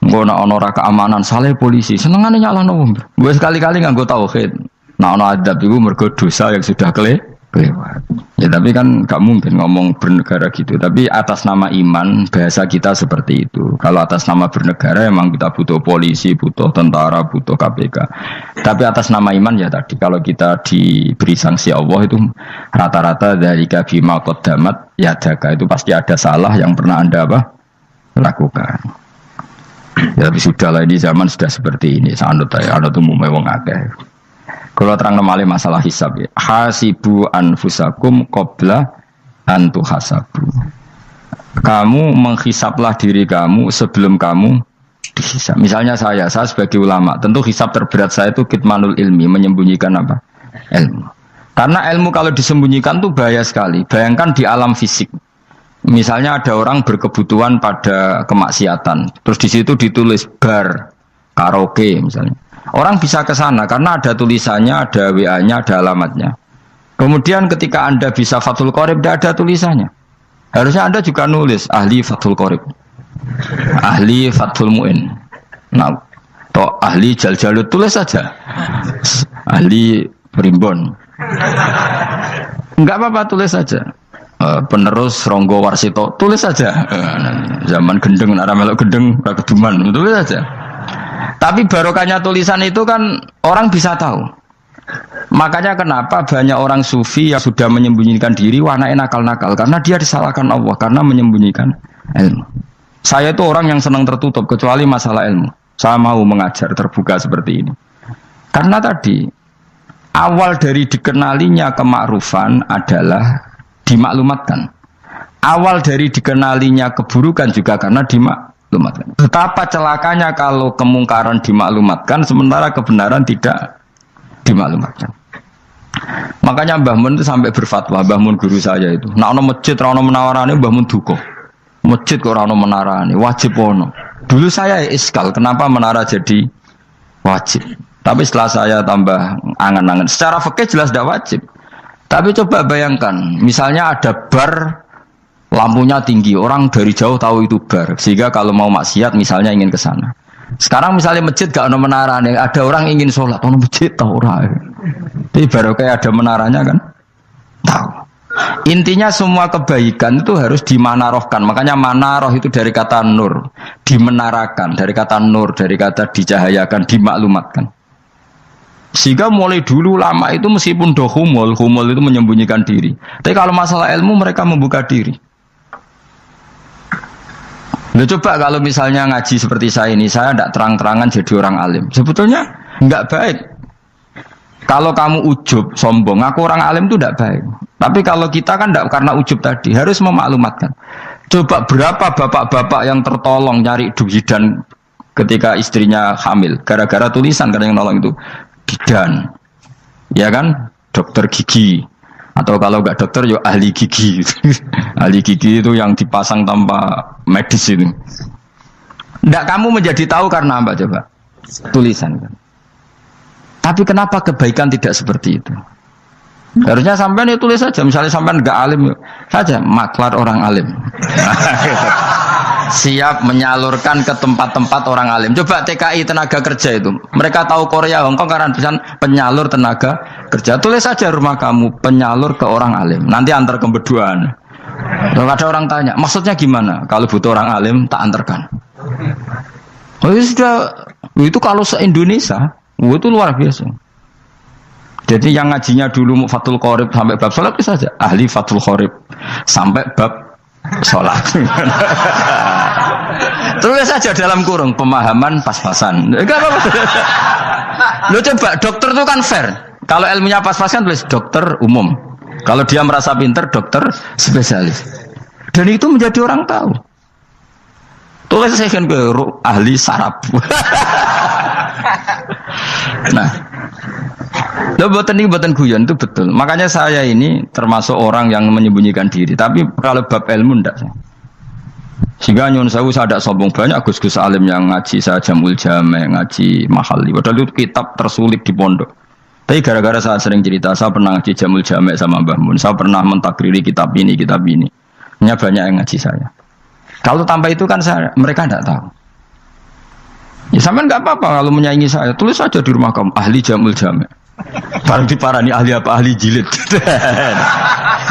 Ngono ono raka keamanan salah polisi. Senengannya nyala no. Gue sekali-kali nggak tauhid. Nah, ono adab itu mergo dosa yang sudah kelewat. Ya tapi kan gak mungkin ngomong bernegara gitu. Tapi atas nama iman bahasa kita seperti itu. Kalau atas nama bernegara emang kita butuh polisi, butuh tentara, butuh KPK. Tapi atas nama iman ya tadi kalau kita diberi sanksi Allah itu rata-rata dari bima qaddamat yadaka itu pasti ada salah yang pernah Anda lakukan. Ya tapi sudahlah ini zaman sudah seperti ini. Sanut umumnya wong akeh. Kalau terang nomale masalah hisab ya. Hasibu anfusakum qabla an tuhasabu. Kamu menghisablah diri kamu sebelum kamu dihisab. Misalnya saya sebagai ulama, tentu hisab terberat saya itu kitmanul ilmi, menyembunyikan apa? Ilmu. Karena ilmu kalau disembunyikan tuh bahaya sekali. Bayangkan di alam fisik. Misalnya ada orang berkebutuhan pada kemaksiatan, terus di situ ditulis bar, karaoke misalnya. Orang bisa ke sana karena ada tulisannya, ada WA-nya, ada alamatnya. Kemudian ketika Anda bisa Fathul Qorib, tidak ada tulisannya. Harusnya Anda juga nulis ahli Fathul Qorib, ahli Fathul Mu'in. Nah, toh ahli Jaljalut tulis saja. Ahli Primbon. Enggak apa-apa tulis saja. Penerus Ronggo Warsito tulis saja. Zaman gendeng, nara melok gendeng, keduman, tulis saja. Tapi barokahnya tulisan itu kan orang bisa tahu. Makanya kenapa banyak orang sufi yang sudah menyembunyikan diri warnanya nakal-nakal karena dia disalahkan Allah karena menyembunyikan ilmu. Saya itu orang yang senang tertutup kecuali masalah ilmu. Saya mau mengajar terbuka seperti ini. Karena tadi awal dari dikenalinya kemakrufan adalah dimaklumatkan. Awal dari dikenalinya keburukan juga karena dimaklumatkan. Betapa celakanya kalau kemungkaran dimaklumatkan sementara kebenaran tidak dimaklumatkan. Makanya Mbah Mun itu sampai berfatwa, Mbah Mun guru saya itu. Nah ono masjid ra ono menarane Mbah Mun duka. Masjid kok ora ono menarane, wajib ono. Dulu saya iskal kenapa menara jadi wajib. Tapi setelah saya tambah angan-angan, secara fikih jelas tidak wajib. Tapi coba bayangkan, misalnya ada bar lampunya tinggi, orang dari jauh tahu itu bar, sehingga kalau mau maksiat misalnya ingin ke sana. Sekarang misalnya masjid gak ada menara, ada orang ingin sholat, ono masjid tahu orang. Tapi baru kayak ada menaranya kan, tahu. Intinya semua kebaikan itu harus dimanarohkan. Makanya manaroh itu dari kata nur, dimenarakan, dari kata nur, dari kata dicahayakan, dimaklumatkan. Sehingga mulai dulu lama itu meskipun humul itu menyembunyikan diri. Tapi kalau masalah ilmu mereka membuka diri. Nah, coba kalau misalnya ngaji seperti saya ini, saya tidak terang-terangan jadi orang alim. Sebetulnya nggak baik. Kalau kamu ujub, sombong, aku orang alim itu tidak baik. Tapi kalau kita kan tidak karena ujub tadi, harus memaklumatkan. Coba berapa bapak-bapak yang tertolong nyari bidan ketika istrinya hamil, gara-gara tulisan karena yang nolong itu bidan, ya kan, dokter gigi. Atau kalau enggak dokter, ya ahli gigi. Ahli gigi itu yang dipasang tanpa medis itu. Enggak kamu menjadi tahu karena apa coba? Tulisan kan. Tapi kenapa kebaikan tidak seperti itu? Harusnya sampean itu tulis saja, misalnya sampean enggak alim saja, maklar orang alim. Siap menyalurkan ke tempat-tempat orang alim. Coba TKI tenaga kerja itu, mereka tahu Korea, Hongkong karena bisa penyalur tenaga kerja. Tulis saja rumah kamu penyalur ke orang alim. Nanti antar ke berduaan. Kalau ada orang tanya, maksudnya gimana? Kalau butuh orang alim, tak antarkan. Oh ya sudah, itu kalau se-Indonesia, itu luar biasa. Jadi yang ngajinya dulu Fathul Qorib sampai bab sholat bisa saja, ahli Fathul Qorib sampai bab sholat. Tulis saja dalam kurung pemahaman pas-pasan. Enggak apa-apa. Lo coba dokter itu kan fair. Kalau ilmunya pas-pasan tulis dokter umum. Kalau dia merasa pinter dokter spesialis. Dan itu menjadi orang tahu. Tulis saya kan ke ahli saraf. Nah, lo buatan guyon itu betul. Makanya saya ini termasuk orang yang menyembunyikan diri. Tapi kalau bab ilmu ndak. Sehingga nyun saya ada sombong banyak gus-gus alim yang ngaji saya Jamul Jame, ngaji Mahali. Padahal itu kitab tersulit di pondok. Tapi gara-gara saya sering cerita, saya pernah ngaji Jamul Jame sama Mbah Mun. Saya pernah mentakriri kitab ini. Hanya banyak yang ngaji saya. Kalau tanpa itu kan mereka tidak tahu. Ya sampean nggak apa-apa kalau menyaingi saya. Tulis saja di rumah kamu ahli Jamul Jame. Barang diparani ahli apa? Ahli jilid.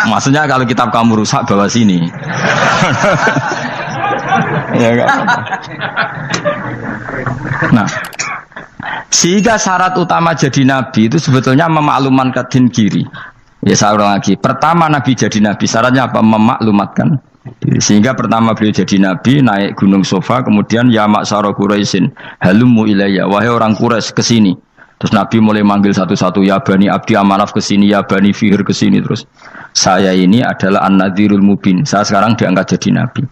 Maksudnya kalau kitab kamu rusak bawa sini. Ya enggak apa-apa. Nah, sehingga syarat utama jadi nabi itu sebetulnya memaklumatkan diri. Ya saya ulang lagi. Pertama nabi jadi nabi syaratnya apa? Memaklumatkan diri. Sehingga pertama beliau jadi nabi naik gunung Sofa, kemudian ya maksara Quraisyin halummu ilayya, wahai orang Quraisy ke sini. Terus Nabi mulai manggil satu-satu, ya Bani Abdi Amanaf ke sini, ya Bani Fihr ke sini. Terus saya ini adalah An-Nadhirul Mubin. Saya sekarang diangkat jadi nabi.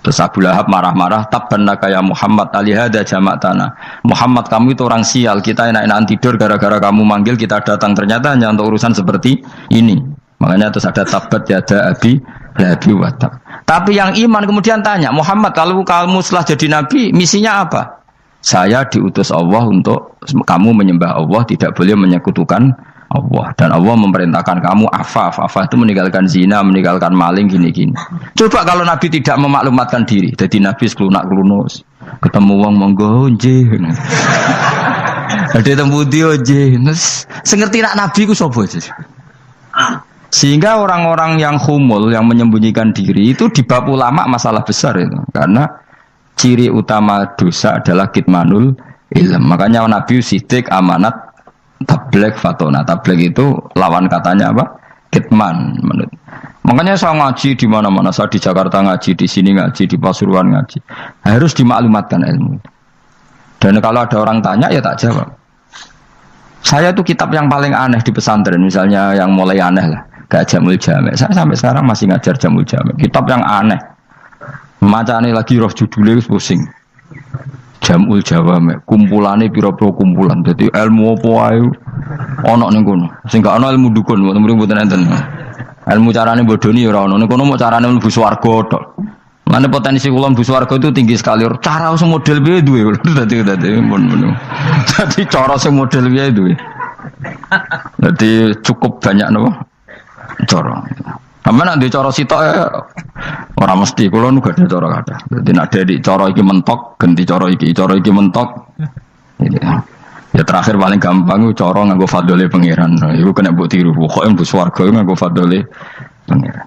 Terus Abu Lahab marah-marah, tabbannaka ya Muhammad alihada jama'tana. Muhammad kamu itu orang sial, kita enak-enakan tidur gara-gara kamu manggil kita datang, ternyata hanya untuk urusan seperti ini. Makanya terus ada tabbat yada abi lahabi watab. Tapi yang iman kemudian tanya, Muhammad kalau kamu setelah jadi nabi misinya apa? Saya diutus Allah untuk kamu menyembah Allah, tidak boleh menyekutukan Allah. Dan Allah memerintahkan kamu afaf itu meninggalkan zina, meninggalkan maling, gini-gini. Coba kalau Nabi tidak memaklumatkan diri, jadi Nabi seklunak-klunus, ketemu wong monggo nggih. Ada temu dia nggih. Sengerti nak Nabi ku sapa? Sehingga orang-orang yang humul, yang menyembunyikan diri itu di bab ulama masalah besar itu. Karena ciri utama dosa adalah kitmanul ilm. Makanya Nabi sidik amanat tabligh fatona. Tabligh itu lawan katanya apa? Kitman. Makanya saya ngaji di mana-mana. Saya di Jakarta ngaji, di sini ngaji, di Pasuruan ngaji. Harus dimaklumatkan ilmu. Dan kalau ada orang tanya ya tak jawab. Saya itu kitab yang paling aneh di pesantren, misalnya yang mulai aneh lah, kayak Jamul Jame. Saya sampai sekarang masih ngajar Jamul Jame. Kitab yang aneh. Macane lagi roh judulnya pusing. Jamul Jawame, kumpulane pira-pira kumpulan. Dadi ilmu apa ae ana ning kono. Sing gak ana ilmu dukun, mboten enten. Ilmu carane bodoni ora ana. Ning kono mau carane mlebu swarga tok. Mane potensi kula mlebu swarga itu tinggi sekali. Cara sing model piye duwe. Dadi mun. Dadi cara sing model piye duwe. Dadi cukup banyak napa? Cara. Sampai nak di cara sitok ya orang mesti kalau nu gak ada cara kada. Jadi nak dari cara iki mentok, ganti cara iki mentok. Ya terakhir paling gampang itu cara nganggo fadhole pangeran. Iku kena mbok tiru. Pokoke mbok swarga nganggo fadhole pangeran.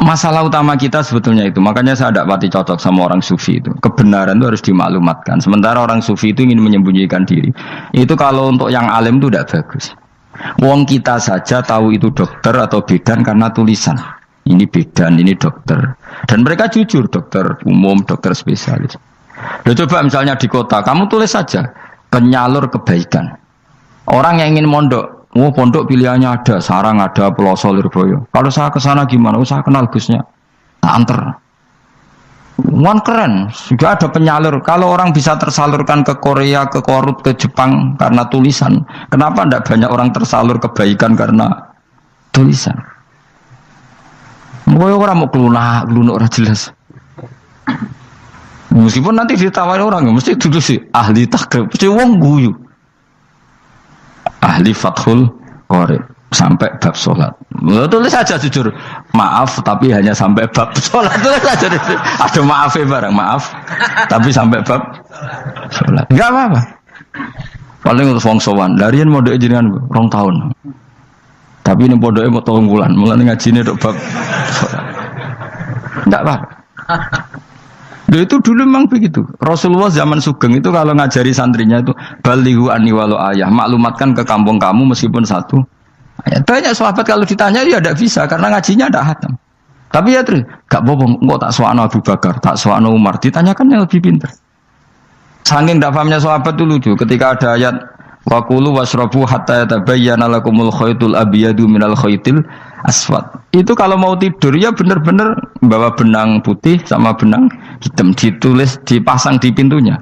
Masalah utama kita sebetulnya itu. Makanya saya tidak pati cocok sama orang sufi itu. Kebenaran itu harus dimaklumatkan. Sementara orang sufi itu ingin menyembunyikan diri. Itu kalau untuk yang alim itu tidak bagus. Wong kita saja tahu itu dokter atau bidan karena tulisan. Ini bidan, ini dokter. Dan mereka jujur, dokter umum, dokter spesialis. Loh, coba misalnya di kota, kamu tulis saja penyalur kebaikan. Orang yang ingin mondok, pondok pilihannya ada, Sarang ada, Pelosok, Lirboyo. Kalau saya ke sana gimana? Saya kenal Gusnya. Nah, anter. Wan keren, sudah ada penyalur. Kalau orang bisa tersalurkan ke Korea, ke Korut, ke Jepang karena tulisan, kenapa tidak banyak orang tersalur kebaikan karena tulisan? Orang mau kelunuk orang jelas. Meskipun nanti ditawari orang, mesti duduk sih ahli takrib, mesti wong guyu, ahli Fathul Qorib. sampai bab sholat. Tulis saja jujur, maaf tapi hanya sampai bab sholat. Tulis saja, ada maafnya barang, maaf tapi sampai bab sholat. Enggak apa-apa. Paling untuk wong sowan, larian mau doa jenengan 2 tahun. Tapi ini bodohnya mau 3 bulan, mulai ngajinya dok bab sholat. Enggak apa-apa. Nah, itu dulu memang begitu. Rasulullah zaman Sugeng itu kalau ngajari santrinya itu balighu anni walau ayah, maklumatkan ke kampung kamu meskipun 1 ayat. Banyak sahabat kalau ditanya ya tidak bisa karena ngajinya tidak hatam. Tapi ya terus gak bohong, kok tak soano Abu Bakar, tak soano Umar, ditanyakan yang lebih pintar. Saking tidak pahamnya sahabat itu lucu ketika ada ayat wa kulu wasrabu hatta yatabayyana lakumul khaytul abyadu minal khaytil aswad. Itu kalau mau tidur ya benar-benar bawa benang putih sama benang hitam, ditulis dipasang di pintunya.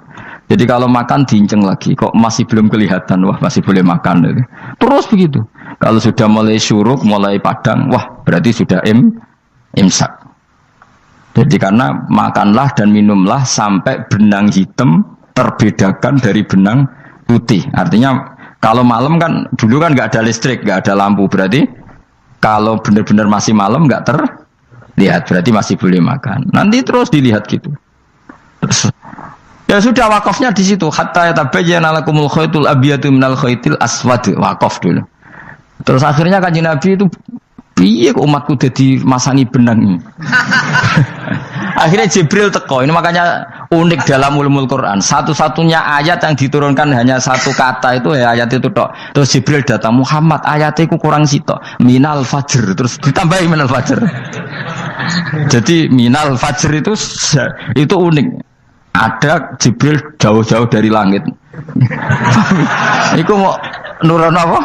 Jadi kalau makan diinceng lagi, kok masih belum kelihatan, wah masih boleh makan. Terus begitu. Kalau sudah mulai syuruk, mulai padang, wah berarti sudah imsak. Jadi karena makanlah dan minumlah sampai benang hitam terbedakan dari benang putih. Artinya kalau malam kan dulu kan nggak ada listrik, nggak ada lampu, berarti kalau benar-benar masih malam nggak terlihat, berarti masih boleh makan. Nanti terus dilihat gitu. Terus, ya sudah wakafnya di situ. Hatta yatabayyana lakumul khaytul abyadu minal khaytil aswad, wakaf dulu. Terus akhirnya Kanjeng Nabi itu piye kok umatku dadi masangi benang ini. Akhirnya Jibril teko. Ini makanya unik dalam ulumul Quran. Satu-satunya ayat yang diturunkan hanya 1 kata itu ya ayat itu tok. Terus Jibril datang, Muhammad ayatnya ku kurang sitok. Minal fajr. Terus ditambahi minal fajr. Jadi minal fajr itu unik. Ada Jibril jauh-jauh dari langit. Iku mau nurono apa?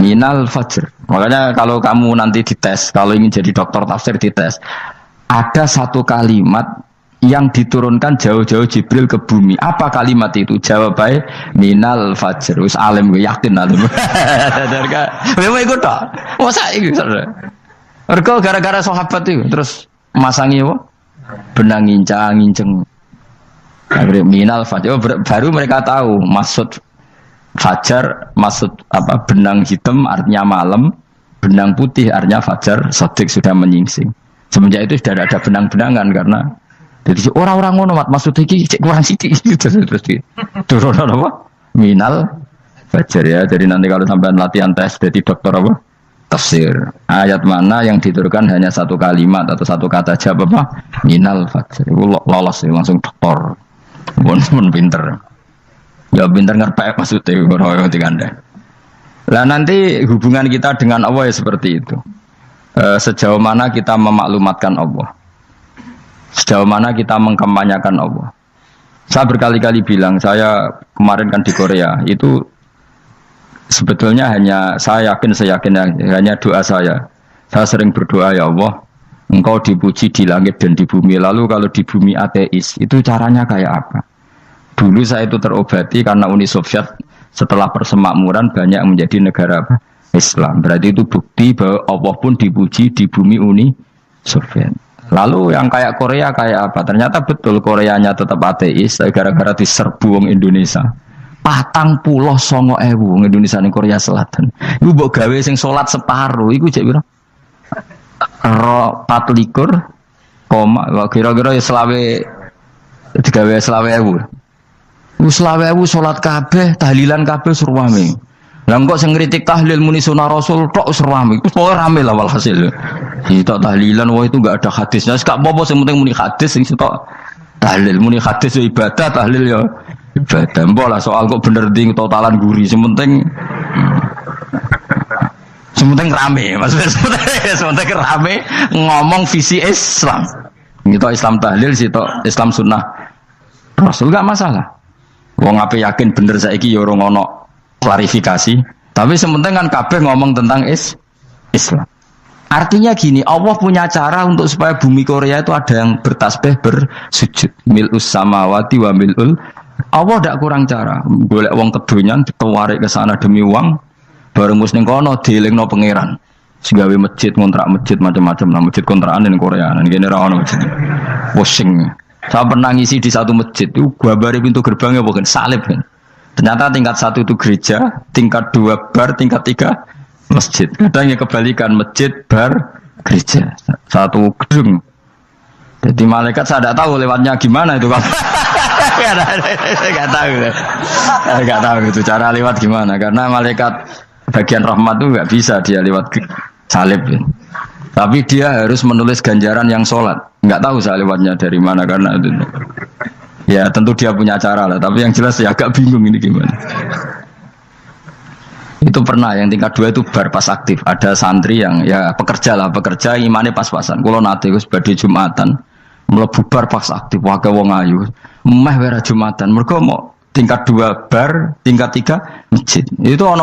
Minal fajr. Makanya kalau kamu nanti dites, kalau ingin jadi dokter tafsir dites, ada 1 kalimat yang diturunkan jauh-jauh Jibril ke bumi. Apa kalimat itu? Jawab baik, minal fajr. Wis alim gue yakin alim. Memang ikut tak? Masa itu? Mereka gara-gara sahabat itu terus masangi apa? Benang ngincang. Akhirnya minal fajr. Baru mereka tahu maksud fajar, maksud apa? Benang hitam artinya malam, benang putih artinya fajar. Sodik sudah menyingsing. Semenjak itu sudah ada benang-benangan karena jadi orang-orang ngono maksud iki cek kurang sithik terus turun apa? Minal fajar ya. Jadi nanti kalau sampai latihan tes jadi dokter apa? Tafsir. Ayat mana yang diturunkan hanya 1 kalimat atau 1 kata aja apa? Minal fajar. Itu lolos ya, langsung dokter. Pun pinter. Ya pinter ngerpek maksudnya ora digandeng. Lah nanti hubungan kita dengan Allah ya seperti itu. Sejauh mana kita memaklumatkan Allah, sejauh mana kita mengkampanyakan Allah. Saya berkali-kali bilang, saya kemarin kan di Korea itu sebetulnya saya yakin hanya doa saya sering berdoa, ya Allah Engkau dipuji di langit dan di bumi. Lalu kalau di bumi ateis itu caranya kayak apa? Dulu saya itu terobati karena Uni Soviet setelah persemakmuran banyak menjadi negara apa? Islam. Berarti itu bukti bahwa Allah pun dipuji di bumi Uni Soviet. Lalu yang kayak Korea kayak apa? Ternyata betul Koreanya tetap ateis gara-gara diserbu wong Indonesia. 49.000 wong Indonesia ning Korea Selatan. Iku mbok gawe sing salat separuh iku cek piro? 24, kira-kira ya selawe digawe 20.000. Wis 20.000 salat kabeh, tahlilan kabeh surwame. Lah kok sing ngritik tahlil muni sunah Rasul tok wis rame. Wis pokoke rame lah walhasil. Itu tahlilan wah itu enggak ada hadisnya. Wis gak apa-apa sing penting muni hadis sing tok tahlil muni hadis ya ibadah, tahlil ya ibadah. Mbok lah soal kok bener ding totalan guri sing penting rame. Maksudnya sementing rame ngomong visi Islam. Itu Islam tahlil sitok Islam sunnah Rasul gak masalah. Wong ape yakin bener saiki ya ora ono klarifikasi, tapi sementing kan kabeh ngomong tentang Islam. Artinya gini, Allah punya cara untuk supaya bumi Korea itu ada yang bertasbih bersujud. Mil'us samawati wa mil'ul. Allah tidak kurang cara. Golek wong kedonyan ditawarik ke sana demi uang, bareng mus ning kono dielingno pangeran. Segawe masjid, kontrak masjid macam-macam lah, masjid kontrakan ning Korea. Nang kene ra ono masjid. Pusing. Saya pernah ngisi di satu masjid itu, gambare pintu gerbangnya bukan salib kan. Ternyata tingkat 1 itu gereja, tingkat 2 bar, tingkat 3 masjid. Kadang yang kebalikan masjid bar gereja satu gedung. Jadi malaikat saya tidak tahu lewatnya gimana itu kan. Nggak tahu itu cara lewat gimana karena malaikat bagian rahmat itu nggak bisa dia lewat salib. Tapi dia harus menulis ganjaran yang sholat. Nggak tahu saya lewatnya dari mana karena itu. Ya tentu dia punya cara lah. Tapi yang jelas ya agak bingung ini gimana. Itu pernah yang tingkat 2 itu bar pas aktif. Ada santri yang ya pekerja imannya pas-pasan. Kalau nanti gus badhe Jumatan, mlebu bar pas aktif. Wae wong ayu. Meh wera Jumatan. Mergo mau tingkat 2 bar, tingkat 3 masjid. Itu ono